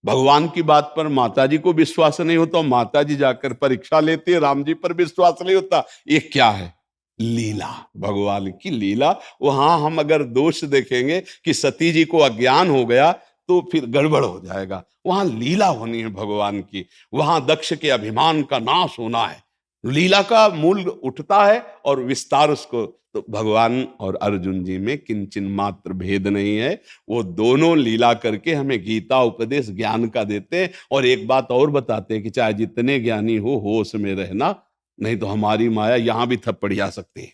भगवान की बात पर माता जी को विश्वास नहीं होता, माता जी जाकर परीक्षा लेते, राम जी पर विश्वास नहीं होता। ये क्या है? लीला, भगवान की लीला। वहां हम अगर दोष देखेंगे कि सती जी को अज्ञान हो गया तो फिर गड़बड़ हो जाएगा। वहां लीला होनी है भगवान की, वहां दक्ष के अभिमान का नाश होना है। लीला का मूल उठता है और विस्तार उसको, तो भगवान और अर्जुन जी में किंचन मात्र भेद नहीं है। वो दोनों लीला करके हमें गीता उपदेश ज्ञान का देते हैं। और एक बात और बताते हैं कि चाहे जितने ज्ञानी हो होश में रहना, नहीं तो हमारी माया यहां भी थप्पड़ जा सकती है।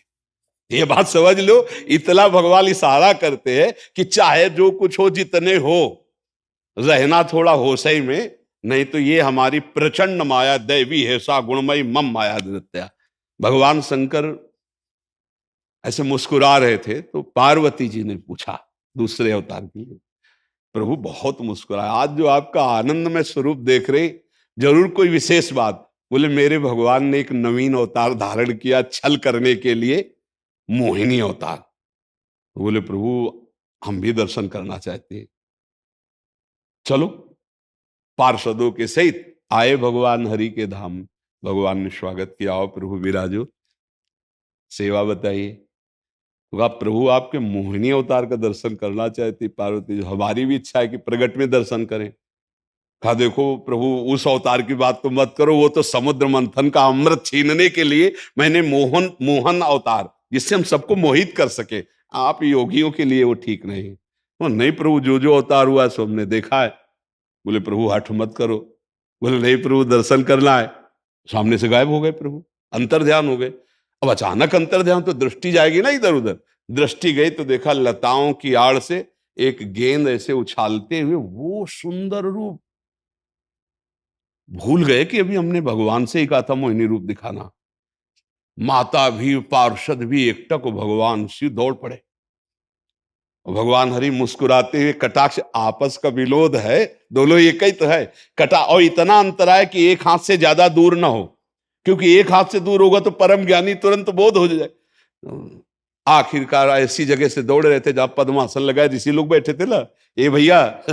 ये बात समझ लो, इतना भगवान इशारा करते हैं कि चाहे जो कुछ हो, जितने हो, रहना थोड़ा होश ही में, नहीं तो ये हमारी प्रचंड माया दैवी है, सा गुणमयी मम माया नृत्या। भगवान शंकर ऐसे मुस्कुरा रहे थे तो पार्वती जी ने पूछा दूसरे अवतार के लिए, प्रभु बहुत मुस्कुराया, आज जो आपका आनंद में स्वरूप देख रहे, जरूर कोई विशेष बात। बोले मेरे भगवान ने एक नवीन अवतार धारण किया छल करने के लिए, मोहिनी अवतार। तो बोले प्रभु हम भी दर्शन करना चाहते हैं। चलो, पार्षदों के सहित आए भगवान हरि के धाम। भगवान ने स्वागत किया, आओ प्रभु विराजो, सेवा बताइए। तो कहा प्रभु आपके मोहिनी अवतार का दर्शन करना चाहती पार्वती जी, हमारी भी इच्छा है कि प्रगट में दर्शन करें। कहा देखो प्रभु उस अवतार की बात तो मत करो, वो तो समुद्र मंथन का अमृत छीनने के लिए मैंने मोहन अवतार, जिससे हम सबको मोहित कर सके, आप योगियों के लिए वो ठीक नहीं। तो नहीं प्रभु, जो जो अवतार हुआ सो हमने देखा है। बोले प्रभु हठ मत करो। बोले नहीं प्रभु दर्शन करना है। सामने से गायब हो गए प्रभु, अंतर ध्यान हो गए। अब अचानक अंतर ध्यान, तो दृष्टि जाएगी ना इधर उधर। दृष्टि गई तो देखा लताओं की आड़ से एक गेंद ऐसे उछालते हुए वो सुंदर रूप। भूल गए कि अभी हमने भगवान से ही कहा था मोहिनी रूप दिखाना। माता भी पार्षद भी एकटक भगवान शिव दौड़ पड़े। भगवान हरि मुस्कुराते हुए कटाक्ष, आपस का विरोध है, दोनों एक ही तो है। कटा और इतना अंतर है कि एक हाथ से ज्यादा दूर ना हो, क्योंकि एक हाथ से दूर होगा तो परम ज्ञानी तुरंत बोध हो जाए। आखिरकार ऐसी जगह से दौड़ रहे थे जहां पद्मासन लगाए ऋषि लोग बैठे थे ना, ये भैया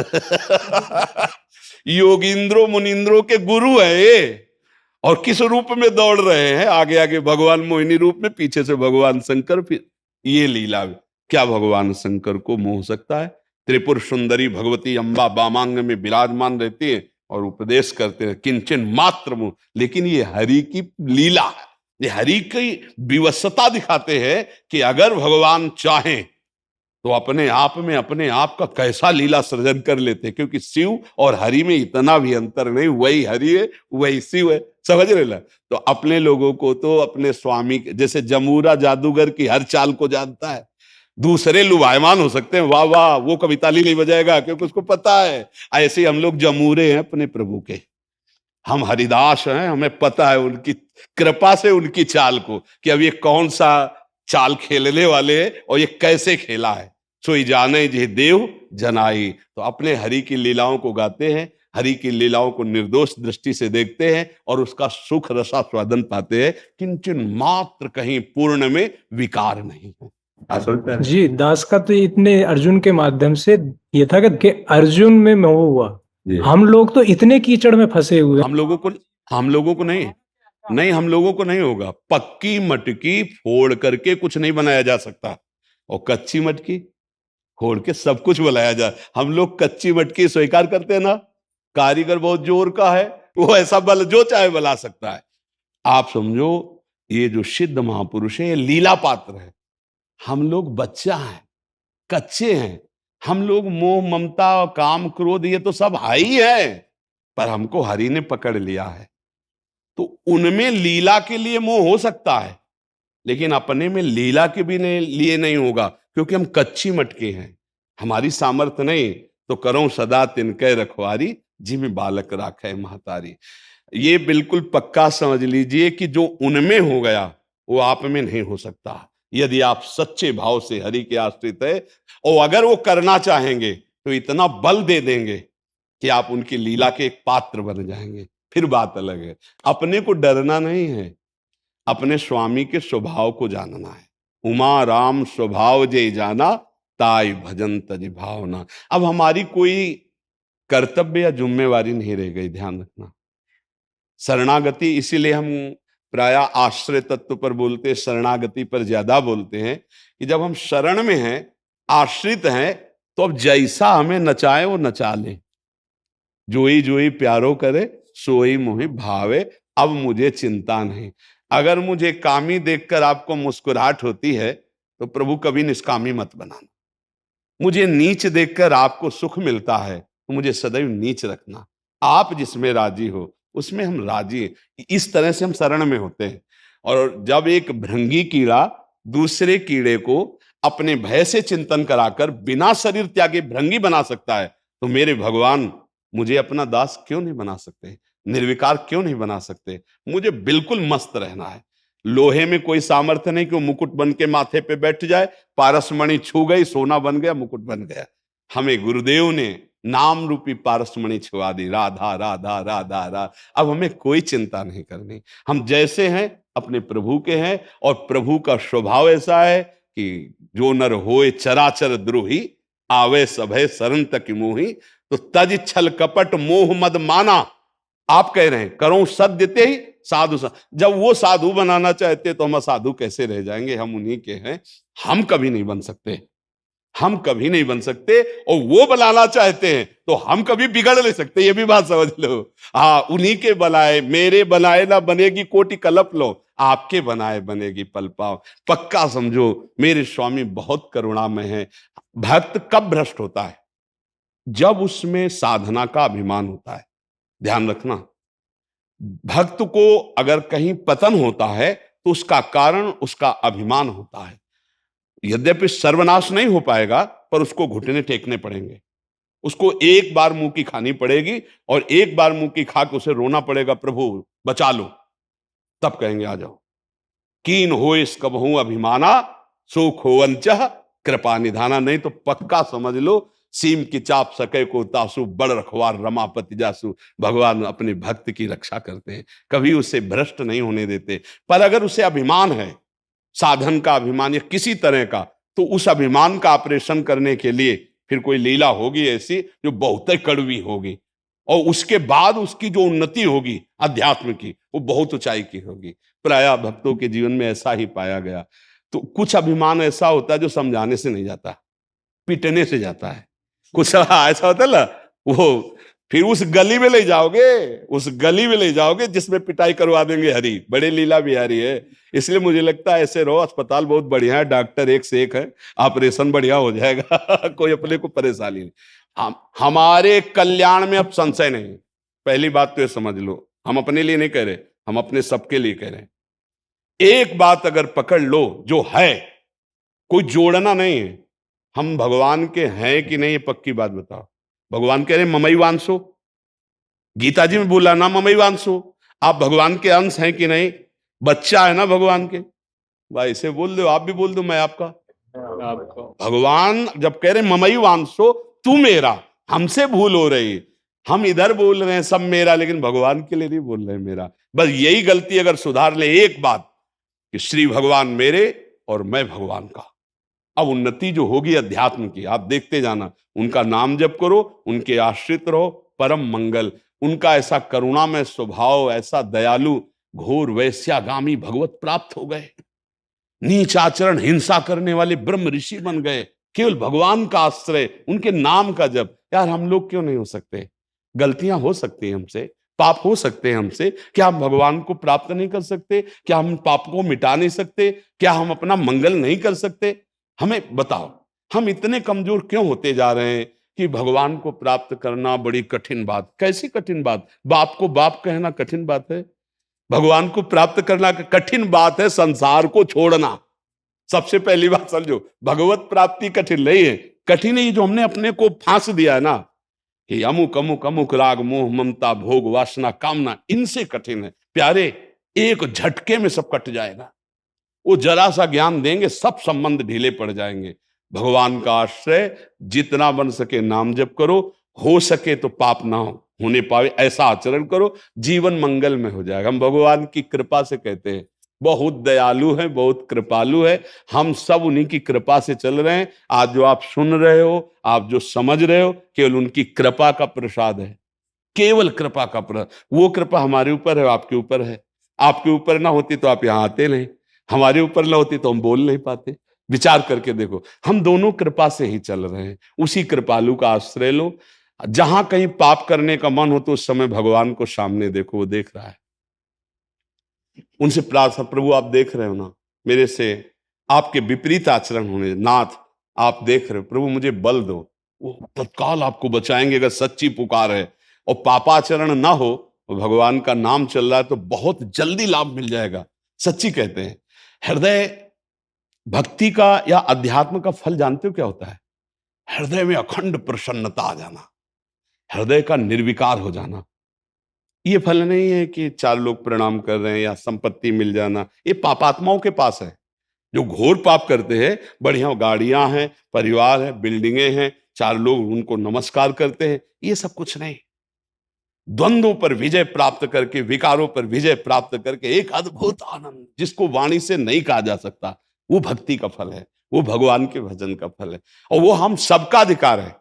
योगिंद्रो मुनिंद्रो के गुरु है ये, और किस रूप में दौड़ रहे हैं, आगे आगे भगवान मोहिनी रूप में, पीछे से भगवान शंकर। फिर ये लीला, क्या भगवान शंकर को मोह सकता है? त्रिपुर सुंदरी भगवती अम्बा वामांग में विराजमान रहती है और उपदेश करते हैं किंचन मात्र मोह। लेकिन ये हरि की लीला है, ये हरि की विवशता दिखाते हैं कि अगर भगवान चाहें तो अपने आप का कैसा लीला सृजन कर लेते, क्योंकि शिव और हरि में इतना भी अंतर नहीं, वही हरि है वही शिव है, समझ रहे ना। तो अपने लोगों को तो अपने स्वामी, जैसे जमूरा जादूगर की हर चाल को जानता है, दूसरे लुभायमान हो सकते हैं, वाह वाह वो कभी ताली नहीं बजाएगा क्योंकि उसको पता है। ऐसे हम लोग जमूरे हैं अपने प्रभु के, हम हरिदास हैं, हमें पता है उनकी कृपा से उनकी चाल को, कि अब ये कौन सा चाल खेलने वाले हैं और ये कैसे खेला है। सोई जाने जे देव जनाई। तो अपने हरि की लीलाओं को गाते हैं, हरि की लीलाओं को निर्दोष दृष्टि से देखते हैं और उसका सुख रसास्वादन पाते हैं। किंचन मात्र कहीं पूर्ण में विकार नहीं है। जी, दास का तो इतने अर्जुन के माध्यम से ये था कि अर्जुन में मोह हुआ। हम लोग तो इतने कीचड़ में फंसे हुए, हम लोगों को नहीं, हम लोगों को नहीं होगा। पक्की मटकी फोड़ करके कुछ नहीं बनाया जा सकता, और कच्ची मटकी फोड़ के सब कुछ बनाया जा। हम लोग कच्ची मटकी स्वीकार करते हैं ना, कारीगर बहुत जोर का है, वो ऐसा बल जो चाहे बना सकता है। आप समझो ये जो सिद्ध महापुरुष है ये लीला पात्र है, हम लोग बच्चा हैं, कच्चे हैं। हम लोग मोह ममता और काम क्रोध ये तो सब है ही है, पर हमको हरि ने पकड़ लिया है। तो उनमें लीला के लिए मोह हो सकता है, लेकिन अपने में लीला के भी लिए नहीं होगा, क्योंकि हम कच्ची मटके हैं, हमारी सामर्थ्य नहीं। तो करो सदा तिनके रखवारी, जिमें बालक राखे महतारी। ये बिल्कुल पक्का समझ लीजिए कि जो उनमें हो गया वो आप में नहीं हो सकता, यदि आप सच्चे भाव से हरि के आश्रित है। और अगर वो करना चाहेंगे तो इतना बल दे देंगे कि आप उनकी लीला के एक पात्र बन जाएंगे, फिर बात अलग है। अपने को डरना नहीं है, अपने स्वामी के स्वभाव को जानना है। उमा राम स्वभाव जे जाना, ताई भजन तज भावना। अब हमारी कोई कर्तव्य या जिम्मेवारी नहीं रह गई, ध्यान रखना। शरणागति, इसीलिए हम प्राय आश्रय तत्व पर बोलते, शरणागति पर ज्यादा बोलते हैं, कि जब हम शरण में हैं, आश्रित हैं, तो अब जैसा हमें नचाए वो नचा ले। जोई जोई प्यारो करे, सोई मोहि भावे, अब मुझे चिंता नहीं। अगर मुझे कामी देखकर आपको मुस्कुराहट होती है तो प्रभु कभी निष्कामी मत बनाना। मुझे नीच देखकर आपको सुख मिलता है तो मुझे सदैव नीच रखना। आप जिसमें राजी हो उसमें हम राजी हैं। इस तरह से हम शरण में होते हैं। और जब एक भृंगी कीड़ा दूसरे कीड़े को अपने भय से चिंतन कराकर बिना शरीर त्यागे भृंगी बना सकता है, तो मेरे भगवान मुझे अपना दास क्यों नहीं बना सकते, निर्विकार क्यों नहीं बना सकते? मुझे बिल्कुल मस्त रहना है। लोहे में कोई सामर्थ्य नहीं कि वो मुकुट बन के माथे पे बैठ जाए, पारसमणि छू गई सोना बन गया, मुकुट बन गया। हमें गुरुदेव ने नाम रूपी पारसमणि छुआ दी, राधा राधा राधा राधा। अब हमें कोई चिंता नहीं करनी, हम जैसे हैं अपने प्रभु के हैं, और प्रभु का स्वभाव ऐसा है कि जो नर होए चराचर द्रोही, आवे सभय शरण तक मोही, तो तज छल कपट मोह मद माना। आप कह रहे हैं करो सत्य ते ही साधु जब वो साधु बनाना चाहते तो हम असाधु कैसे रह जाएंगे? हम उन्हीं के हैं, हम कभी नहीं बन सकते, हम कभी नहीं बन सकते। और वो बनाना चाहते हैं तो हम कभी बिगड़ नहीं सकते, ये भी बात समझ लो। हाँ, उन्हीं के बनाए, मेरे बनाए ना बनेगी कोटि कलप लो, आपके बनाए बनेगी पल पाओ। पक्का समझो मेरे स्वामी बहुत करुणामय है। भक्त कब भ्रष्ट होता है? जब उसमें साधना का अभिमान होता है। ध्यान रखना, भक्त को अगर कहीं पतन होता है तो उसका कारण उसका अभिमान होता है। यद्यपि सर्वनाश नहीं हो पाएगा, पर उसको घुटने टेकने पड़ेंगे, उसको एक बार मुंह की खानी पड़ेगी, और एक बार मुंह की खा के उसे रोना पड़ेगा, प्रभु बचा लो, तब कहेंगे आ जाओ। कीन हो इस कबहू अभिमाना, सुख हो अंचह कृपा निधाना। नहीं तो पक्का समझ लो, सीम की चाप सके को तासु, बड़ रखवार रमापति जासु। भगवान अपने भक्त की रक्षा करते हैं, कभी उसे भ्रष्ट नहीं होने देते। पर अगर उसे अभिमान है, साधन का अभिमान या किसी तरह का, तो उस अभिमान का ऑपरेशन करने के लिए फिर कोई लीला होगी ऐसी जो बहुत ही कड़वी होगी, और उसके बाद उसकी जो उन्नति होगी अध्यात्म की, वो बहुत ऊंचाई की होगी। प्रायः भक्तों के जीवन में ऐसा ही पाया गया। तो कुछ अभिमान ऐसा होता है जो समझाने से नहीं जाता, पीटने से जाता है। कुछ ऐसा होता है ना, वो फिर उस गली में ले जाओगे, उस गली में ले जाओगे जिसमें पिटाई करवा देंगे हरी, बड़े लीला बिहारी है। इसलिए मुझे लगता है ऐसे रहो, अस्पताल बहुत बढ़िया है, डॉक्टर एक से एक है, ऑपरेशन बढ़िया हो जाएगा कोई अपने को परेशानी नहीं। हमारे कल्याण में अब संशय नहीं। पहली बात तो ये समझ लो, हम अपने लिए नहीं कह रहे, हम अपने सबके लिए कह रहे हैं। एक बात अगर पकड़ लो जो है, कोई जोड़ना नहीं है, हम भगवान के हैं कि नहीं, ये पक्की बात बताओ। भगवान कह रहे ममई वांसो, गीता जी में बोला ना ममई वांसो, आप भगवान के अंश हैं कि नहीं? बच्चा है ना भगवान के, भाई इसे बोल दो, आप भी बोल दो मैं आपका। भगवान जब कह रहे ममई वांसो, तू मेरा, हमसे भूल हो रही, हम इधर बोल रहे हैं सब मेरा, लेकिन भगवान के लिए नहीं बोल रहे मेरा। बस यही गलती अगर सुधार ले एक बात, कि श्री भगवान मेरे और मैं भगवान का, अब उन्नति जो होगी अध्यात्म की, आप देखते जाना। उनका नाम जप करो, उनके आश्रित रहो, परम मंगल। उनका ऐसा करुणामय स्वभाव, ऐसा दयालु, घोर वैश्यागामी भगवत प्राप्त हो गए, नीच आचरण हिंसा करने वाले ब्रह्म ऋषि बन गए, केवल भगवान का आश्रय, उनके नाम का जप। यार हम लोग क्यों नहीं हो सकते? गलतियां हो सकती हैं हमसे, पाप हो सकते हैं हमसे, क्या हम भगवान को प्राप्त नहीं कर सकते? क्या हम पाप को मिटा नहीं सकते? क्या हम अपना मंगल नहीं कर सकते? हमें बताओ, हम इतने कमजोर क्यों होते जा रहे हैं कि भगवान को प्राप्त करना बड़ी कठिन बात। कैसी कठिन बात? बाप को बाप कहना कठिन बात है? भगवान को प्राप्त करना कठिन बात है, संसार को छोड़ना। सबसे पहली बात समझो, भगवत प्राप्ति कठिन नहीं है, कठिन है जो हमने अपने को फांस दिया है ना, कि अमुक अमुक अमुक राग मोह ममता भोग वासना कामना, इनसे कठिन है। प्यारे, एक झटके में सब कट जाएगा। वो जरा सा ज्ञान देंगे, सब संबंध ढीले पड़ जाएंगे। भगवान का आश्रय जितना बन सके नाम जप करो, हो सके तो पाप ना होने पावे ऐसा आचरण करो, जीवन मंगल में हो जाएगा। हम भगवान की कृपा से कहते हैं, बहुत दयालु है, बहुत कृपालु है। हम सब उन्हीं की कृपा से चल रहे हैं। आज जो आप सुन रहे हो, आप जो समझ रहे हो, केवल उनकी कृपा का प्रसाद है, केवल कृपा का प्रसाद। वो कृपा हमारे ऊपर है, आपके ऊपर है। आपके ऊपर ना होती तो आप यहाँ आते नहीं, हमारे ऊपर ना होती तो हम बोल नहीं पाते। विचार करके देखो, हम दोनों कृपा से ही चल रहे हैं। उसी कृपालु का आश्रय लो। जहां कहीं पाप करने का मन हो तो उस समय भगवान को सामने देखो, वो देख रहा है। उनसे प्रार्थना, प्रभु आप देख रहे हो ना, मेरे से आपके विपरीत आचरण होने, नाथ आप देख रहे हो, प्रभु मुझे बल दो। वो तत्काल आपको बचाएंगे अगर सच्ची पुकार है। और पापाचरण ना हो, भगवान का नाम चल रहा है, तो बहुत जल्दी लाभ मिल जाएगा। सच्ची कहते हैं, हृदय भक्ति का या अध्यात्म का फल जानते हो क्या होता है? हृदय में अखंड प्रसन्नता आ जाना, हृदय का निर्विकार हो जाना। ये फल नहीं है कि 4 लोग प्रणाम कर रहे हैं या संपत्ति मिल जाना। ये पापात्माओं के पास है, जो घोर पाप करते हैं। बढ़िया गाड़ियां हैं, परिवार है, बिल्डिंगें हैं, 4 लोग उनको नमस्कार करते हैं, ये सब कुछ नहीं। द्वंद्वों पर विजय प्राप्त करके, विकारों पर विजय प्राप्त करके एक अद्भुत आनंद जिसको वाणी से नहीं कहा जा सकता, वो भक्ति का फल है, वो भगवान के भजन का फल है। और वो हम सबका अधिकार है,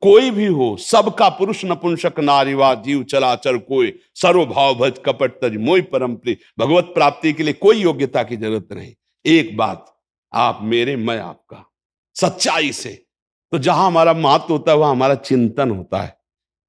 कोई भी हो, सबका, पुरुष नपुंसक नारीवा जीव चराचर कोई, सर्वभाव भज कपट तज मोहि परम प्रिय। भगवत प्राप्ति के लिए कोई योग्यता की जरूरत नहीं, एक बात, आप मेरे मैं आपका, सच्चाई से। तो जहां हमारा महत्व होता है वहां हमारा चिंतन होता है।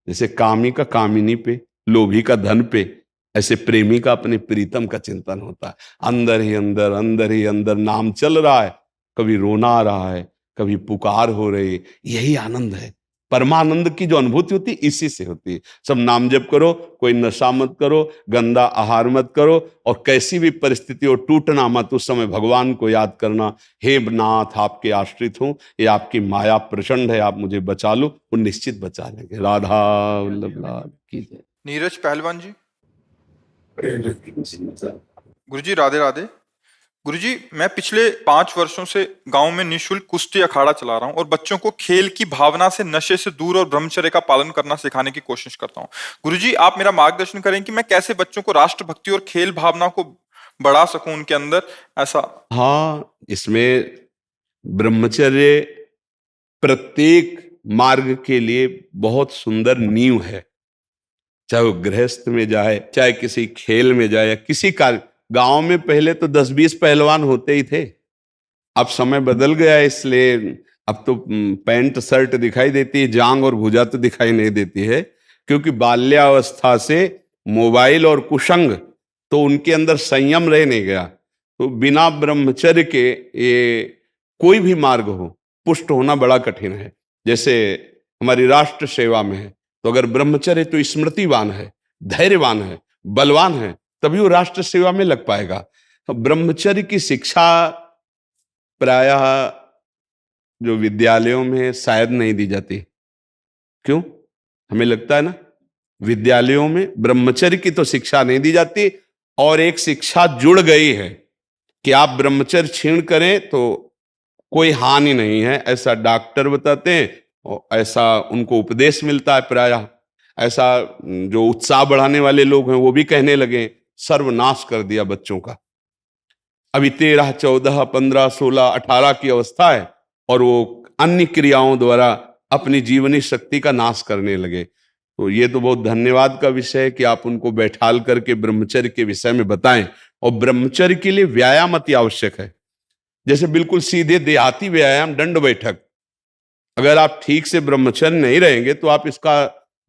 जैसे कामी का कामिनी पे, लोभी का धन पे, ऐसे प्रेमी का अपने प्रीतम का चिंतन होता है। अंदर ही अंदर नाम चल रहा है, कभी रोना आ रहा है, कभी पुकार हो रही है। यही आनंद है, परमानंद की जो अनुभूति होती है इसी से होती है। सब नाम जप करो, कोई नशा मत करो, गंदा आहार मत करो, और कैसी भी परिस्थिति हो टूटना मत, उस समय भगवान को याद करना, हे नाथ आपके आश्रित हूं, ये आपकी माया प्रचंड है, आप मुझे बचा लो, वो निश्चित बचा लेंगे। राधा वल्लभ लाल की जय। नीरज पहलवान जी। गुरुजी राधे राधे। गुरुजी, मैं पिछले 5 वर्षों से गांव में निःशुल्क कुश्ती अखाड़ा चला रहा हूं और बच्चों को खेल की भावना से, नशे से दूर और ब्रह्मचर्य का पालन करना सिखाने की कोशिश करता हूं। गुरुजी, आप मेरा मार्गदर्शन करें कि मैं कैसे बच्चों को राष्ट्रभक्ति और खेल भावना को बढ़ा सकूं उनके अंदर, ऐसा। हाँ, इसमें ब्रह्मचर्य प्रत्येक मार्ग के लिए बहुत सुंदर नींव है, चाहे वो गृहस्थ में जाए, चाहे किसी खेल में जाए, या किसी कार्य। गांव में पहले तो 10-20 पहलवान होते ही थे, अब समय बदल गया, इसलिए अब तो पैंट शर्ट दिखाई देती है, जांग और भुजा तो दिखाई नहीं देती है, क्योंकि बाल्यावस्था से मोबाइल और कुसंग तो उनके अंदर संयम रह नहीं गया। तो बिना ब्रह्मचर्य के ये कोई भी मार्ग हो, पुष्ट होना बड़ा कठिन है। जैसे हमारी राष्ट्र सेवा में है, तो अगर ब्रह्मचर्य तो स्मृतिवान है, धैर्यवान है, बलवान है, तभी वो राष्ट्र सेवा में लग पाएगा। तो ब्रह्मचर्य की शिक्षा प्रायः जो विद्यालयों में शायद नहीं दी जाती। क्यों? हमें लगता है ना, विद्यालयों में ब्रह्मचर्य की तो शिक्षा नहीं दी जाती, और एक शिक्षा जुड़ गई है कि आप ब्रह्मचर्य क्षीण करें तो कोई हानि नहीं है, ऐसा डॉक्टर बताते हैं और ऐसा उनको उपदेश मिलता है। प्रायः ऐसा जो उत्साह बढ़ाने वाले लोग हैं वो भी कहने लगे, सर्वनाश कर दिया बच्चों का। अभी 13, 14, 15, 16, 18 की अवस्था है और वो अन्य क्रियाओं द्वारा अपनी जीवनी शक्ति का नाश करने लगे। तो ये तो बहुत धन्यवाद का विषय है कि आप उनको बैठाल करके ब्रह्मचर्य के विषय में बताएं। और ब्रह्मचर्य के लिए व्यायाम अति आवश्यक है। जैसे बिल्कुल सीधे देहाती व्यायाम, दंड बैठक, अगर आप ठीक से ब्रह्मचर्य नहीं रहेंगे तो आप इसका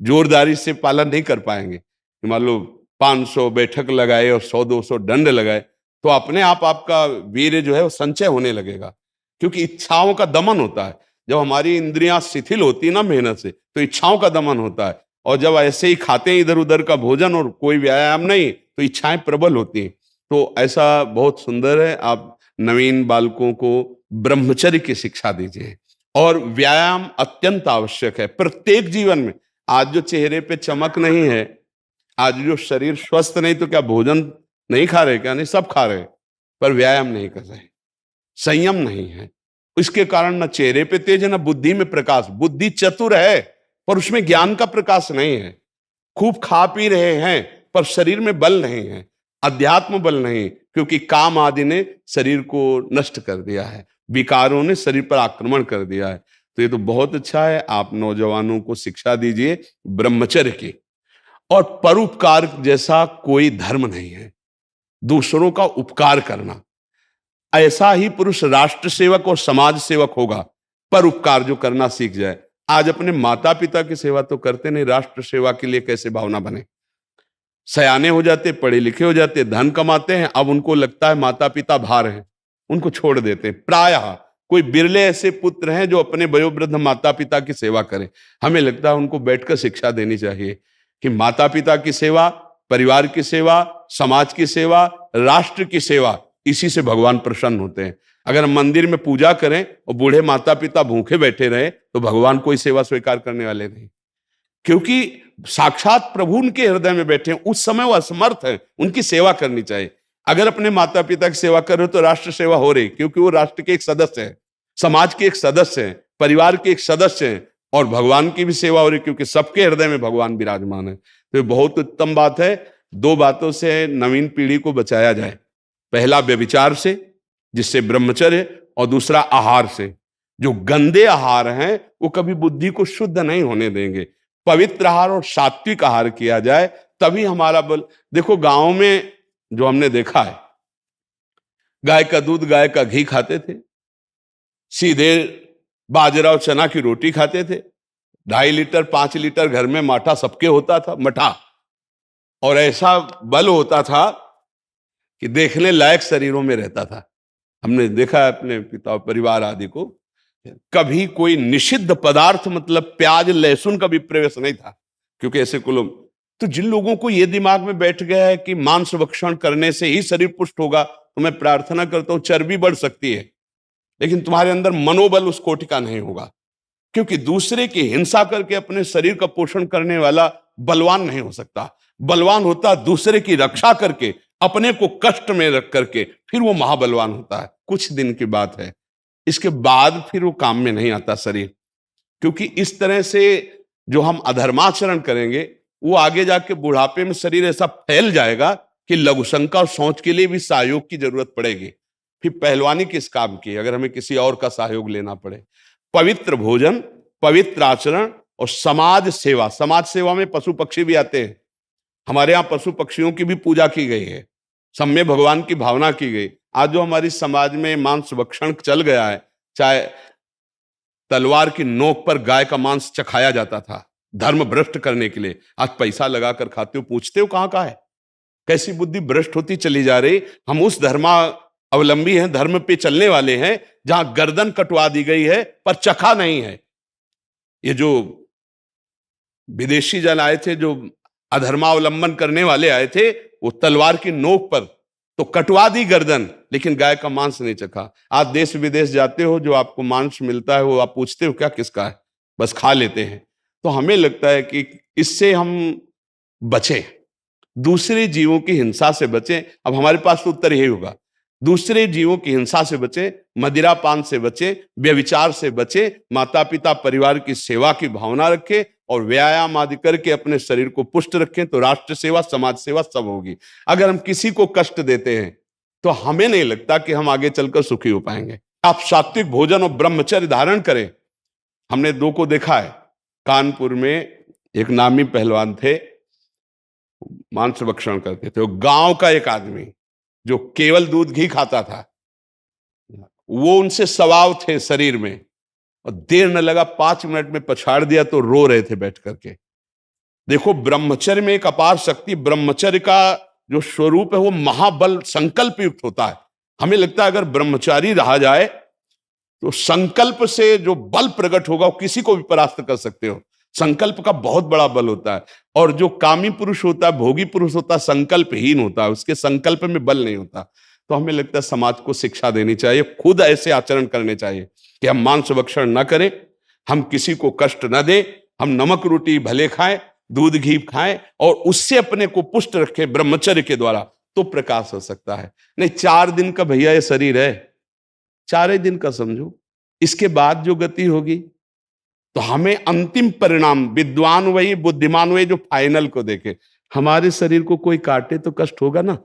जोरदारी से पालन नहीं कर पाएंगे। मान लो 500 बैठक लगाए और 100-200 दंड लगाए, तो अपने आप आपका वीर्य जो है वो संचय होने लगेगा, क्योंकि इच्छाओं का दमन होता है। जब हमारी इंद्रियां शिथिल होती है ना मेहनत से, तो इच्छाओं का दमन होता है। और जब ऐसे ही खाते हैं इधर उधर का भोजन और कोई व्यायाम नहीं, तो इच्छाएं प्रबल होती हैं। तो ऐसा बहुत सुंदर है, आप नवीन बालकों को ब्रह्मचर्य की शिक्षा दीजिए। और व्यायाम अत्यंत आवश्यक है प्रत्येक जीवन में। आज जो चेहरे पे चमक नहीं है, आज जो शरीर स्वस्थ नहीं, तो क्या भोजन नहीं खा रहे? क्या नहीं, सब खा रहे, पर व्यायाम नहीं कर रहे, संयम नहीं है। इसके कारण न चेहरे पे तेज है, न बुद्धि में प्रकाश। बुद्धि चतुर है पर उसमें ज्ञान का प्रकाश नहीं है। खूब खा पी रहे हैं पर शरीर में बल नहीं है, अध्यात्म बल नहीं, क्योंकि काम आदि ने शरीर को नष्ट कर दिया है, विकारों ने शरीर पर आक्रमण कर दिया है। तो ये तो बहुत अच्छा है, आप नौजवानों को शिक्षा दीजिए ब्रह्मचर्य की। और परोपकार जैसा कोई धर्म नहीं है, दूसरों का उपकार करना। ऐसा ही पुरुष राष्ट्र सेवक और समाज सेवक होगा, परोपकार जो करना सीख जाए। आज अपने माता पिता की सेवा तो करते नहीं, राष्ट्र सेवा के लिए कैसे भावना बने? सयाने हो जाते, पढ़े लिखे हो जाते, धन कमाते हैं, अब उनको लगता है माता पिता भार हैं, उनको छोड़ देते हैं। प्रायः कोई बिरले ऐसे पुत्र हैं जो अपने वयोवृद्ध माता पिता की सेवा करें। हमें लगता है उनको बैठकर शिक्षा देनी चाहिए कि माता पिता की सेवा, परिवार की सेवा, समाज की सेवा, राष्ट्र की सेवा, इसी से भगवान प्रसन्न होते हैं। अगर हम मंदिर में पूजा करें और बूढ़े माता पिता भूखे बैठे रहे, तो भगवान कोई सेवा स्वीकार करने वाले नहीं, क्योंकि साक्षात प्रभु उनके हृदय में बैठे हैं। उस समय वो असमर्थ है, उनकी सेवा करनी चाहिए। अगर अपने माता पिता की सेवा कर रहे हो तो राष्ट्र सेवा हो रही, क्योंकि वो राष्ट्र के एक सदस्य हैं, समाज के एक सदस्य हैं, परिवार के एक सदस्य हैं, और भगवान की भी सेवा हो रही, क्योंकि सबके हृदय में भगवान विराजमान है। तो ये बहुत उत्तम बात है। 2 बातों से नवीन पीढ़ी को बचाया जाए, पहला व्यभिचार से जिससे ब्रह्मचर्य, और दूसरा आहार से। जो गंदे आहार हैं वो कभी बुद्धि को शुद्ध नहीं होने देंगे। पवित्र आहार और सात्विक आहार किया जाए तभी हमारा बल। देखो गांव में जो हमने देखा है, गाय का दूध गाय का घी खाते थे, सीधे बाजरा और चना की रोटी खाते थे, 2.5 लीटर 5 लीटर घर में माठा सबके होता था, मठा, और ऐसा बल होता था कि देखने लायक शरीरों में रहता था। हमने देखा है अपने पिता परिवार आदि को, कभी कोई निषिद्ध पदार्थ मतलब प्याज लहसुन का भी प्रवेश नहीं था, क्योंकि ऐसे को लोग। तो जिन लोगों को ये दिमाग में बैठ गया है कि मांस भक्षण करने से ही शरीर पुष्ट होगा, तो मैं प्रार्थना करता हूं, चर्बी बढ़ सकती है लेकिन तुम्हारे अंदर मनोबल उस कोटि का नहीं होगा, क्योंकि दूसरे की हिंसा करके अपने शरीर का पोषण करने वाला बलवान नहीं हो सकता। बलवान होता दूसरे की रक्षा करके, अपने को कष्ट में रख करके, फिर वो महाबलवान होता है। कुछ दिन की बात है, इसके बाद फिर वो काम में नहीं आता शरीर, क्योंकि इस तरह से जो हम अधर्माचरण करेंगे वो आगे जाके बुढ़ापे में शरीर ऐसा फैल जाएगा कि लघुशंका और सोच के लिए भी सहयोग की जरूरत पड़ेगी। फिर पहलवानी किस काम की अगर हमें किसी और का सहयोग लेना पड़े। पवित्र भोजन, पवित्र आचरण और समाज सेवा। समाज सेवा में पशु पक्षी भी आते हैं। हमारे यहाँ पशु पक्षियों की भी पूजा की गई है, सब में भगवान की भावना की गई। आज जो हमारी समाज में मांस भक्षण चल गया है, चाहे तलवार की नोक पर गाय का मांस चखाया जाता था धर्म भ्रष्ट करने के लिए, आज पैसा लगाकर खाते हो, पूछते हो कहाँ का है। कैसी बुद्धि भ्रष्ट होती चली जा रही। हम उस धर्मा अवलंबी हैं, धर्म पे चलने वाले हैं जहां गर्दन कटवा दी गई है पर चखा नहीं है। ये जो विदेशी जन आए थे, जो अधर्मावलंबन करने वाले आए थे, वो तलवार की नोक पर तो कटवा दी गर्दन, लेकिन गाय का मांस नहीं चखा। आप देश विदेश जाते हो, जो आपको मांस मिलता है वो आप पूछते हो क्या किसका है, बस खा लेते हैं। तो हमें लगता है कि इससे हम बचें, दूसरे जीवों की हिंसा से बचें। अब हमारे पास तो उत्तर यही होगा, दूसरे जीवों की हिंसा से बचें, मदिरापान से बचें, व्यभिचार से बचें, माता पिता परिवार की सेवा की भावना रखें और व्यायाम आदि करके अपने शरीर को पुष्ट रखें, तो राष्ट्र सेवा समाज सेवा सब होगी। अगर हम किसी को कष्ट देते हैं तो हमें नहीं लगता कि हम आगे चलकर सुखी हो पाएंगे। आप सात्विक भोजन और ब्रह्मचर्य धारण करें। हमने 2 को देखा है, कानपुर में एक नामी पहलवान थे, मांस भक्षण करते थे। वो गांव का एक आदमी जो केवल दूध घी खाता था, वो उनसे स्वभाव थे शरीर में, और देर न लगा 5 मिनट में पछाड़ दिया तो रो रहे थे बैठ करके। देखो ब्रह्मचर्य में एक अपार शक्ति, ब्रह्मचर्य का जो स्वरूप है वो महाबल संकल्प युक्त होता है। हमें लगता है अगर ब्रह्मचारी रहा जाए तो संकल्प से जो बल प्रकट होगा वो किसी को भी परास्त कर सकते हो। संकल्प का बहुत बड़ा बल होता है, और जो कामी पुरुष होता है, भोगी पुरुष होता है, संकल्पहीन होता है, उसके संकल्प में बल नहीं होता। तो हमें लगता है समाज को शिक्षा देनी चाहिए, खुद ऐसे आचरण करने चाहिए कि हम मांस भक्षण न करें, हम किसी को कष्ट न दें, हम नमक रोटी भले खाएं, दूध घी खाएं और उससे अपने को पुष्ट रखें ब्रह्मचर्य के द्वारा, तो प्रकाश हो सकता है। नहीं 4 दिन का भैया ये शरीर है, 4 दिन का समझो, इसके बाद जो गति होगी। तो हमें अंतिम परिणाम, विद्वान वही बुद्धिमान वही जो फाइनल को देखे। हमारे शरीर को कोई काटे तो कष्ट होगा ना,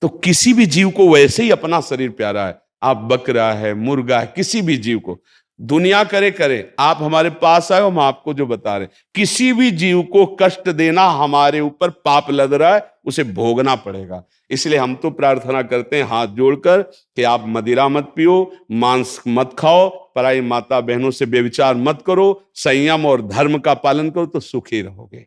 तो किसी भी जीव को वैसे ही अपना शरीर प्यारा है। आप बकरा है, मुर्गा है, किसी भी जीव को दुनिया करे, आप हमारे पास आए, हम आपको जो बता रहे, किसी भी जीव को कष्ट देना हमारे ऊपर पाप लग रहा है, उसे भोगना पड़ेगा। इसलिए हम तो प्रार्थना करते हैं हाथ जोड़कर कि आप मदिरा मत पियो, मांस मत खाओ, पराई माता बहनों से व्यभिचार मत करो, संयम और धर्म का पालन करो, तो सुखी रहोगे।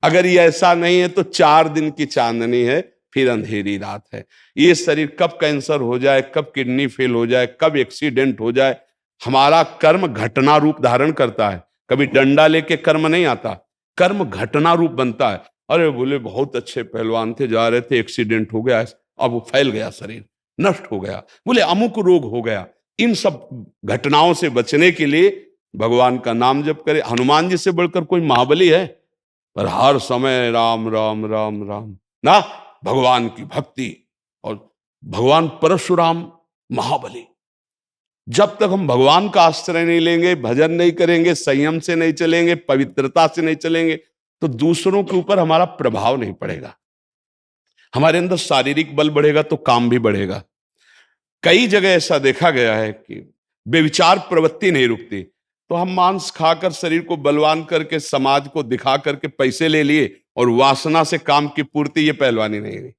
अगर ये ऐसा नहीं है तो 4 दिन की चांदनी है, फिर अंधेरी रात है। ये शरीर कब कैंसर हो जाए, कब किडनी फेल हो जाए, कब एक्सीडेंट हो जाए, हमारा कर्म घटना रूप धारण करता है। कभी डंडा लेके कर्म नहीं आता, कर्म घटना रूप बनता है। अरे बोले बहुत अच्छे पहलवान थे, जा रहे थे, एक्सीडेंट हो गया, अब वो फैल गया, शरीर नष्ट हो गया, बोले अमुक रोग हो गया। इन सब घटनाओं से बचने के लिए भगवान का नाम जप करे। हनुमान जी से बढ़कर कोई महाबली है, पर हर समय राम राम राम राम ना, भगवान की भक्ति। और भगवान परशुराम महाबली, जब तक हम भगवान का आश्रय नहीं लेंगे, भजन नहीं करेंगे, संयम से नहीं चलेंगे, पवित्रता से नहीं चलेंगे, तो दूसरों के ऊपर हमारा प्रभाव नहीं पड़ेगा। हमारे अंदर शारीरिक बल बढ़ेगा तो काम भी बढ़ेगा। कई जगह ऐसा देखा गया है कि बेविचार प्रवृत्ति नहीं रुकती, तो हम मांस खाकर शरीर को बलवान करके समाज को दिखा करके पैसे ले लिए और वासना से काम की पूर्ति, ये पहलवानी नहीं हुई।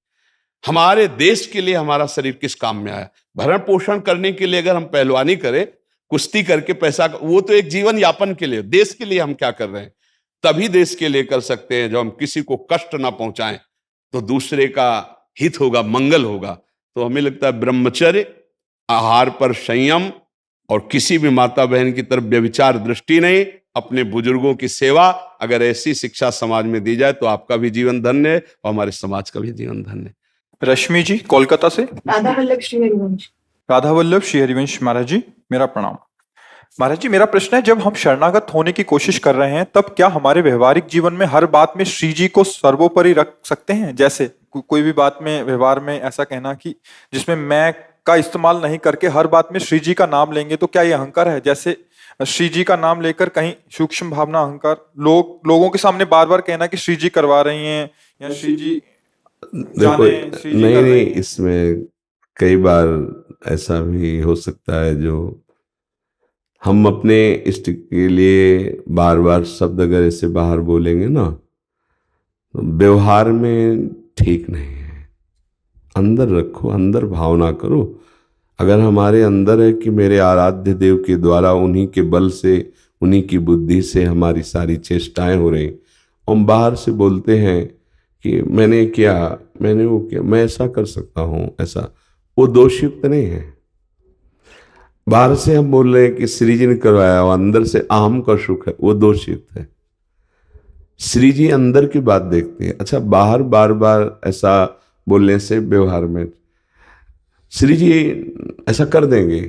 हमारे देश के लिए हमारा शरीर किस काम में आया? भरण पोषण करने के लिए अगर हम पहलवानी करें, कुश्ती करके पैसा, वो तो एक जीवन यापन के लिए, देश के लिए हम क्या कर रहे हैं? तभी देश के लिए कर सकते हैं जब हम किसी को कष्ट ना पहुंचाएं, तो दूसरे का हित होगा, मंगल होगा। तो हमें लगता है ब्रह्मचर्य, आहार पर संयम और किसी भी माता बहन की तरफ व्यभिचार दृष्टि नहीं, अपने बुजुर्गों की सेवा, अगर ऐसी शिक्षा समाज में दी जाए तो आपका भी जीवन धन्य है और हमारे समाज का भी जीवन धन्य है। रश्मि जी कोलकाता से। राधा वल्लभ श्री हरिवंश। राधा वल्लभ श्री हरिवंश महाराज जी, मेरा प्रणाम। महाराज जी, मेरा प्रश्न है, जब हम शरणागत होने की कोशिश कर रहे हैं तब क्या हमारे व्यवहारिक जीवन में हर बात में श्री जी को सर्वोपरि रख सकते हैं? जैसे कोई भी बात में, व्यवहार में ऐसा कहना कि जिसमें मैं का इस्तेमाल नहीं करके हर बात में श्री जी का नाम लेंगे, तो क्या ये अहंकार है? जैसे श्री जी का नाम लेकर कहीं सूक्ष्म भावना, अहंकार, लोगों के सामने बार बार कहना कि श्री जी करवा रही हैं या श्री जी देखो, नहीं, इसमें कई बार ऐसा भी हो सकता है जो हम अपने इष्ट के लिए बार बार शब्द अगर ऐसे बाहर बोलेंगे ना, तो व्यवहार में ठीक नहीं है। अंदर रखो, अंदर भावना करो। अगर हमारे अंदर है कि मेरे आराध्य देव के द्वारा, उन्हीं के बल से, उन्हीं की बुद्धि से हमारी सारी चेष्टाएं हो रही, हम बाहर से बोलते हैं कि मैंने किया, मैंने वो किया, मैं ऐसा कर सकता हूँ, ऐसा, वो दोषयुक्त नहीं है। बाहर से हम बोल रहे हैं कि श्री जी ने करवाया, और अंदर से अहम का सुख है, वो दोषयुक्त है। श्री जी अंदर की बात देखते हैं। अच्छा, बाहर बार बार ऐसा बोलने से व्यवहार में श्री जी ऐसा कर देंगे,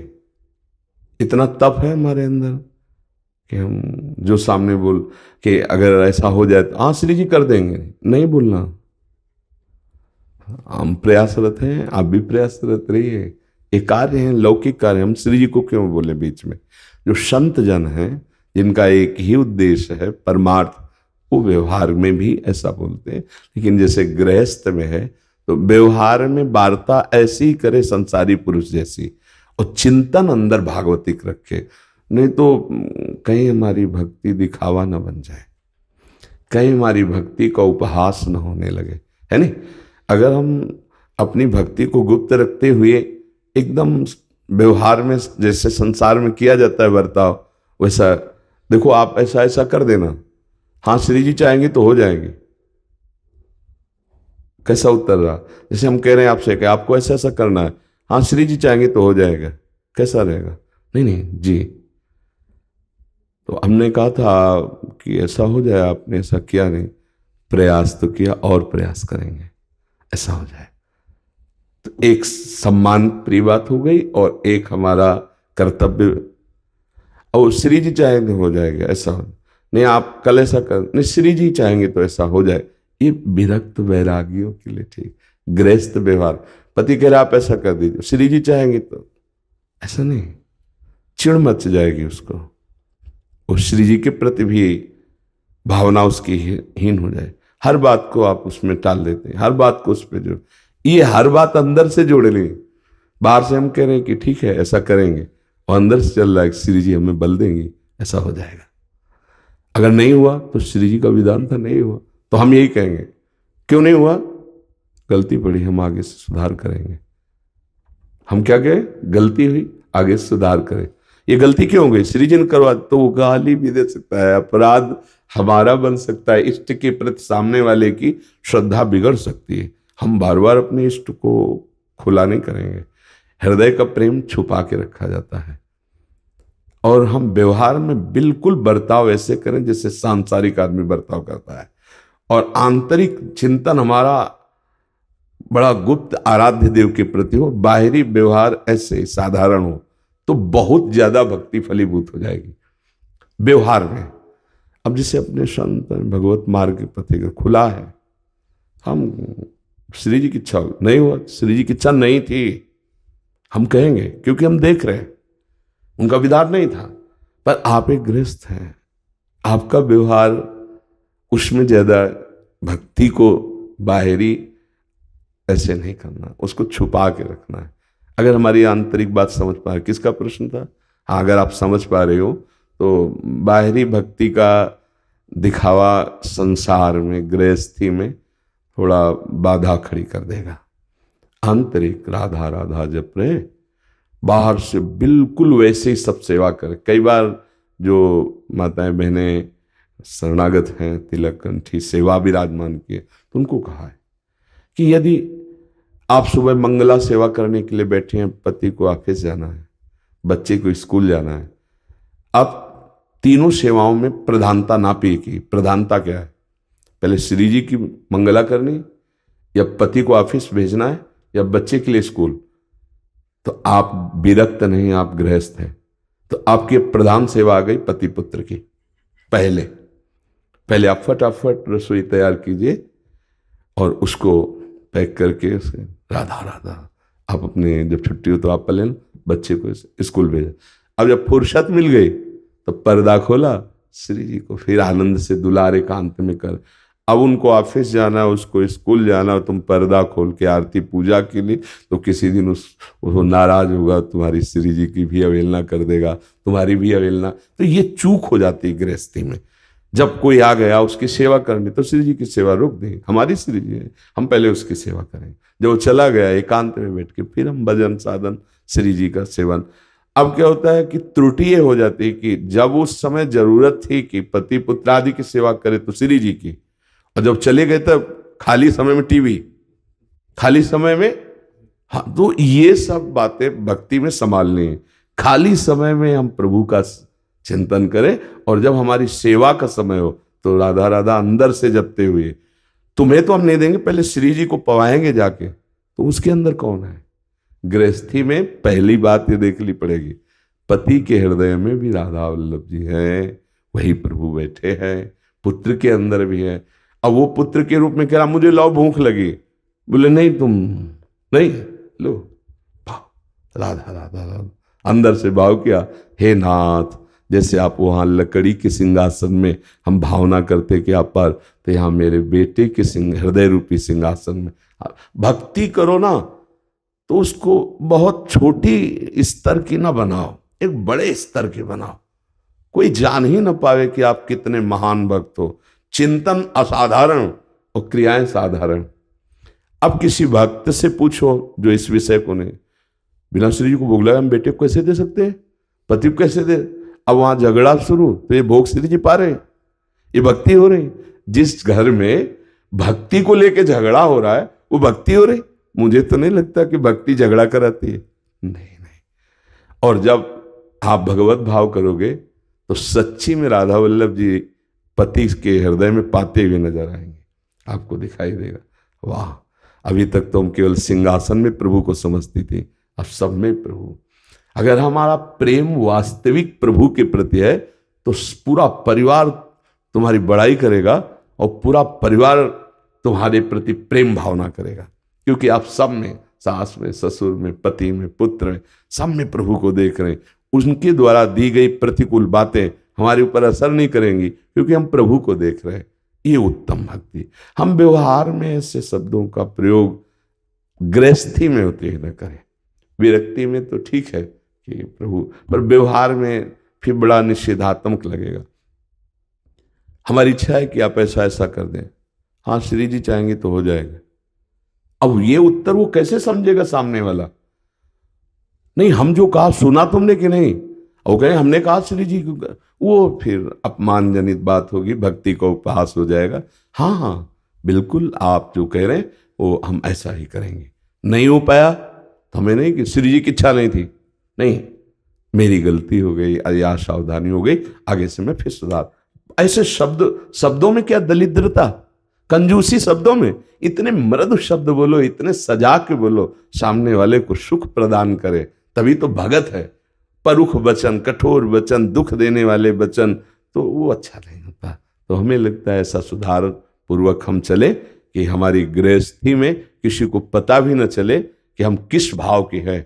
इतना तप है हमारे अंदर कि हम जो सामने बोल कि अगर ऐसा हो जाए तो हाँ श्री जी कर देंगे, नहीं बोलना। हम प्रयासरत हैं, आप भी प्रयासरत रहिए। ये कार्य है, लौकिक कार्य, हम श्री जी को क्यों बोले बीच में? जो संत जन हैं, जिनका एक ही उद्देश्य है परमार्थ, वो व्यवहार में भी ऐसा बोलते हैं। लेकिन जैसे गृहस्थ में है तो व्यवहार में वार्ता ऐसी करे संसारी पुरुष जैसी, और चिंतन अंदर भागवतिक रखे, नहीं तो कहीं हमारी भक्ति दिखावा न बन जाए, कहीं हमारी भक्ति का उपहास न होने लगे, है नहीं? अगर हम अपनी भक्ति को गुप्त रखते हुए एकदम व्यवहार में जैसे संसार में किया जाता है बर्ताव, वैसा देखो आप ऐसा ऐसा कर देना, हाँ श्री जी चाहेंगे तो हो जाएंगे। कैसा उत्तर रहा? जैसे हम कह रहे हैं आपसे कि आपको ऐसा ऐसा करना है, हाँ श्री जी चाहेंगे तो हो जाएगा, कैसा रहेगा? नहीं नहीं जी, तो हमने कहा था कि ऐसा हो जाए, आपने ऐसा किया नहीं, प्रयास तो किया और प्रयास करेंगे ऐसा हो जाए। तो एक सम्मान प्रिय बात हो गई और एक हमारा कर्तव्य, और श्री जी चाहेंगे हो जाएगा, ऐसा हो नहीं, आप कल ऐसा कर, नहीं श्री जी चाहेंगे तो ऐसा हो जाए। ये विरक्त वैरागियों के लिए ठीक। गृहस्थ व्यवहार, पति कह रहा आप ऐसा कर दीजिए, श्री जी चाहेंगे तो ऐसा नहीं, चिड़ मच जाएगी उसको, और श्री जी के प्रति भी भावना उसकी हीन हो जाए। हर बात को आप उसमें टाल देते हैं, हर बात को उस पर जोड़, ये हर बात अंदर से जोड़ लें। बाहर से हम कह रहे हैं कि ठीक है ऐसा करेंगे, और अंदर से चल रहा है श्री जी हमें बल देंगी, ऐसा हो जाएगा। अगर नहीं हुआ तो श्री जी का विधान था, नहीं हुआ तो हम यही कहेंगे क्यों नहीं हुआ, गलती पड़ी, हम आगे से सुधार करेंगे। हम क्या कहें, गलती हुई, आगे से सुधार करें। ये गलती क्यों हो गई, श्री जी ने करवा, तो वो गाली भी दे सकता है, अपराध हमारा बन सकता है, इष्ट के प्रति सामने वाले की श्रद्धा बिगड़ सकती है। हम बार बार अपने इष्ट को खुला नहीं करेंगे, हृदय का प्रेम छुपा के रखा जाता है। और हम व्यवहार में बिल्कुल बर्ताव ऐसे करें जैसे सांसारिक आदमी बर्ताव करता है, और आंतरिक चिंतन हमारा बड़ा गुप्त आराध्य देव के प्रति हो, बाहरी व्यवहार ऐसे साधारण हो, तो बहुत ज्यादा भक्ति फलीभूत हो जाएगी व्यवहार में। अब जैसे अपने संत भगवत मार्ग के प्रति खुला है, हम श्री जी की इच्छा नहीं हुआ, श्री जी की इच्छा नहीं थी, हम कहेंगे क्योंकि हम देख रहे हैं उनका विधान नहीं था। पर आप एक गृहस्थ हैं, आपका व्यवहार उसमें ज्यादा भक्ति को बाहरी ऐसे नहीं करना, उसको छुपा के रखना है। अगर हमारी आंतरिक बात समझ पा रहे, किसका प्रश्न था? हाँ, अगर आप समझ पा रहे हो तो बाहरी भक्ति का दिखावा संसार में, गृहस्थी में थोड़ा बाधा खड़ी कर देगा। आंतरिक राधा राधा जप रहे, बाहर से बिल्कुल वैसे ही सब सेवा करें। कई बार जो माताएं बहनें शरणागत हैं, तिलक कंठी सेवा विराजमान किए, तो उनको कहा है कि यदि आप सुबह मंगला सेवा करने के लिए बैठे हैं, पति को ऑफिस जाना है, बच्चे को स्कूल जाना है, आप तीनों सेवाओं में प्रधानता ना पे की। प्रधानता क्या है? पहले श्री जी की मंगला करनी, या पति को ऑफिस भेजना है, या बच्चे के लिए स्कूल। तो आप विरक्त नहीं, आप गृहस्थ हैं, तो आपकी प्रधान सेवा आ गई पति पुत्र की। पहले आप फटाफट रसोई तैयार कीजिए और उसको पैक करके उसे राधा राधा, आप अपने जब छुट्टी हो तो आप पहले बच्चे को स्कूल भेजा। अब जब फुर्सत मिल गई तो पर्दा खोला, श्री जी को फिर आनंद से दुलारे कांत में कर। अब उनको ऑफिस जाना, उसको स्कूल जाना, तुम पर्दा खोल के आरती पूजा के लिए, तो किसी दिन वो नाराज होगा, तुम्हारी श्री जी की भी अवहेलना कर देगा, तुम्हारी भी अवहेलना। तो ये चूक हो जाती है गृहस्थी में। जब कोई आ गया उसकी सेवा करनी, तो श्री जी की सेवा रोक दें, हमारी श्री जी है, हम पहले उसकी सेवा करें। जब वो चला गया एकांत में बैठ के, फिर हम भजन साधन श्री जी का सेवन। अब क्या होता है कि त्रुटि ये हो जाती है कि जब उस समय जरूरत थी कि पति पुत्र आदि की सेवा करे तो श्री जी की, और जब चले गए तब खाली समय में टीवी, खाली समय में, हाँ, तो ये सब बातें भक्ति में संभालनी है। खाली समय में हम प्रभु का चिंतन करें, और जब हमारी सेवा का समय हो तो राधा राधा अंदर से जपते हुए, तुम्हें तो हम नहीं देंगे, पहले श्री जी को पवाएंगे जाके, तो उसके अंदर कौन है? गृहस्थी में पहली बात ये देखनी पड़ेगी, पति के हृदय में भी राधा वल्लभ जी हैं, वही प्रभु बैठे हैं, पुत्र के अंदर भी है। अब वो पुत्र के रूप में कह रहा मुझे लाओ भूख लगी, बोले नहीं तुम नहीं लो, भाव राधा राधा राधा, अंदर से भाव किया, हे नाथ, जैसे आप वहां लकड़ी के सिंहासन में हम भावना करते कि आप पर, तो यहाँ मेरे बेटे के हृदय रूपी सिंहासन में भक्ति करो ना, तो उसको बहुत छोटी स्तर की ना बनाओ, एक बड़े स्तर की बनाओ। कोई जान ही ना पावे कि आप कितने महान भक्त हो। चिंतन असाधारण और क्रियाएं साधारण। अब किसी भक्त से पूछो जो इस विषय को नहीं, बिना श्री जी को भोग लगाए हम बेटे को कैसे दे सकते हैं, पति को कैसे दे? अब वहां झगड़ा शुरू, तो ये भोग श्री जी पा रहे, ये भक्ति हो रही। जिस घर में भक्ति को लेके झगड़ा हो रहा है वो भक्ति हो रही? मुझे तो नहीं लगता कि भक्ति झगड़ा कराती है, नहीं। और जब आप भगवत भाव करोगे तो सच्ची में राधा वल्लभ जी पति के हृदय में पाते हुए नजर आएंगे, आपको दिखाई देगा। वाह, अभी तक तो हम केवल सिंहासन में प्रभु को समझती थी, अब सब में प्रभु। अगर हमारा प्रेम वास्तविक प्रभु के प्रति है तो पूरा परिवार तुम्हारी बड़ाई करेगा और पूरा परिवार तुम्हारे प्रति प्रेम भावना करेगा, क्योंकि आप सब में, सास में, ससुर में, पति में, पुत्र में, सब में प्रभु को देख रहे हैं। उनके द्वारा दी गई प्रतिकूल बातें हमारे ऊपर असर नहीं करेंगी, क्योंकि हम प्रभु को देख रहे हैं। ये उत्तम भक्ति। हम व्यवहार में ऐसे शब्दों का प्रयोग गृहस्थी में होते ही न करें। विरक्ति में तो ठीक है कि प्रभु, पर व्यवहार में फिर बड़ा निषेधात्मक लगेगा। हमारी इच्छा है कि आप ऐसा ऐसा कर दें, हाँ श्री जी चाहेंगे तो हो जाएगा। अब ये उत्तर वो कैसे समझेगा सामने वाला? नहीं, हम जो कहा सुना तुमने कि नहीं, वो कहे हमने कहा श्री जी को, वो फिर अपमानजनित बात होगी, भक्ति का उपहास हो जाएगा। हाँ बिल्कुल, आप जो कह रहे हैं वो हम ऐसा ही करेंगे। नहीं हो पाया तो हमें नहीं कि श्री जी की इच्छा नहीं थी, नहीं मेरी गलती हो गई, या सावधानी हो गई, आगे से मैं फिर सुधार। ऐसे शब्दों में क्या दलिद्रता, कंजूसी शब्दों में। इतने मृदु शब्द बोलो, इतने सजा के बोलो, सामने वाले को सुख प्रदान करे, तभी तो भगत है। परुख वचन, कठोर वचन, दुख देने वाले वचन, तो वो अच्छा नहीं होता। तो हमें लगता है ऐसा सुधार पूर्वक हम चले कि हमारी गृहस्थी में किसी को पता भी न चले कि हम किस भाव के हैं,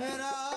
राधा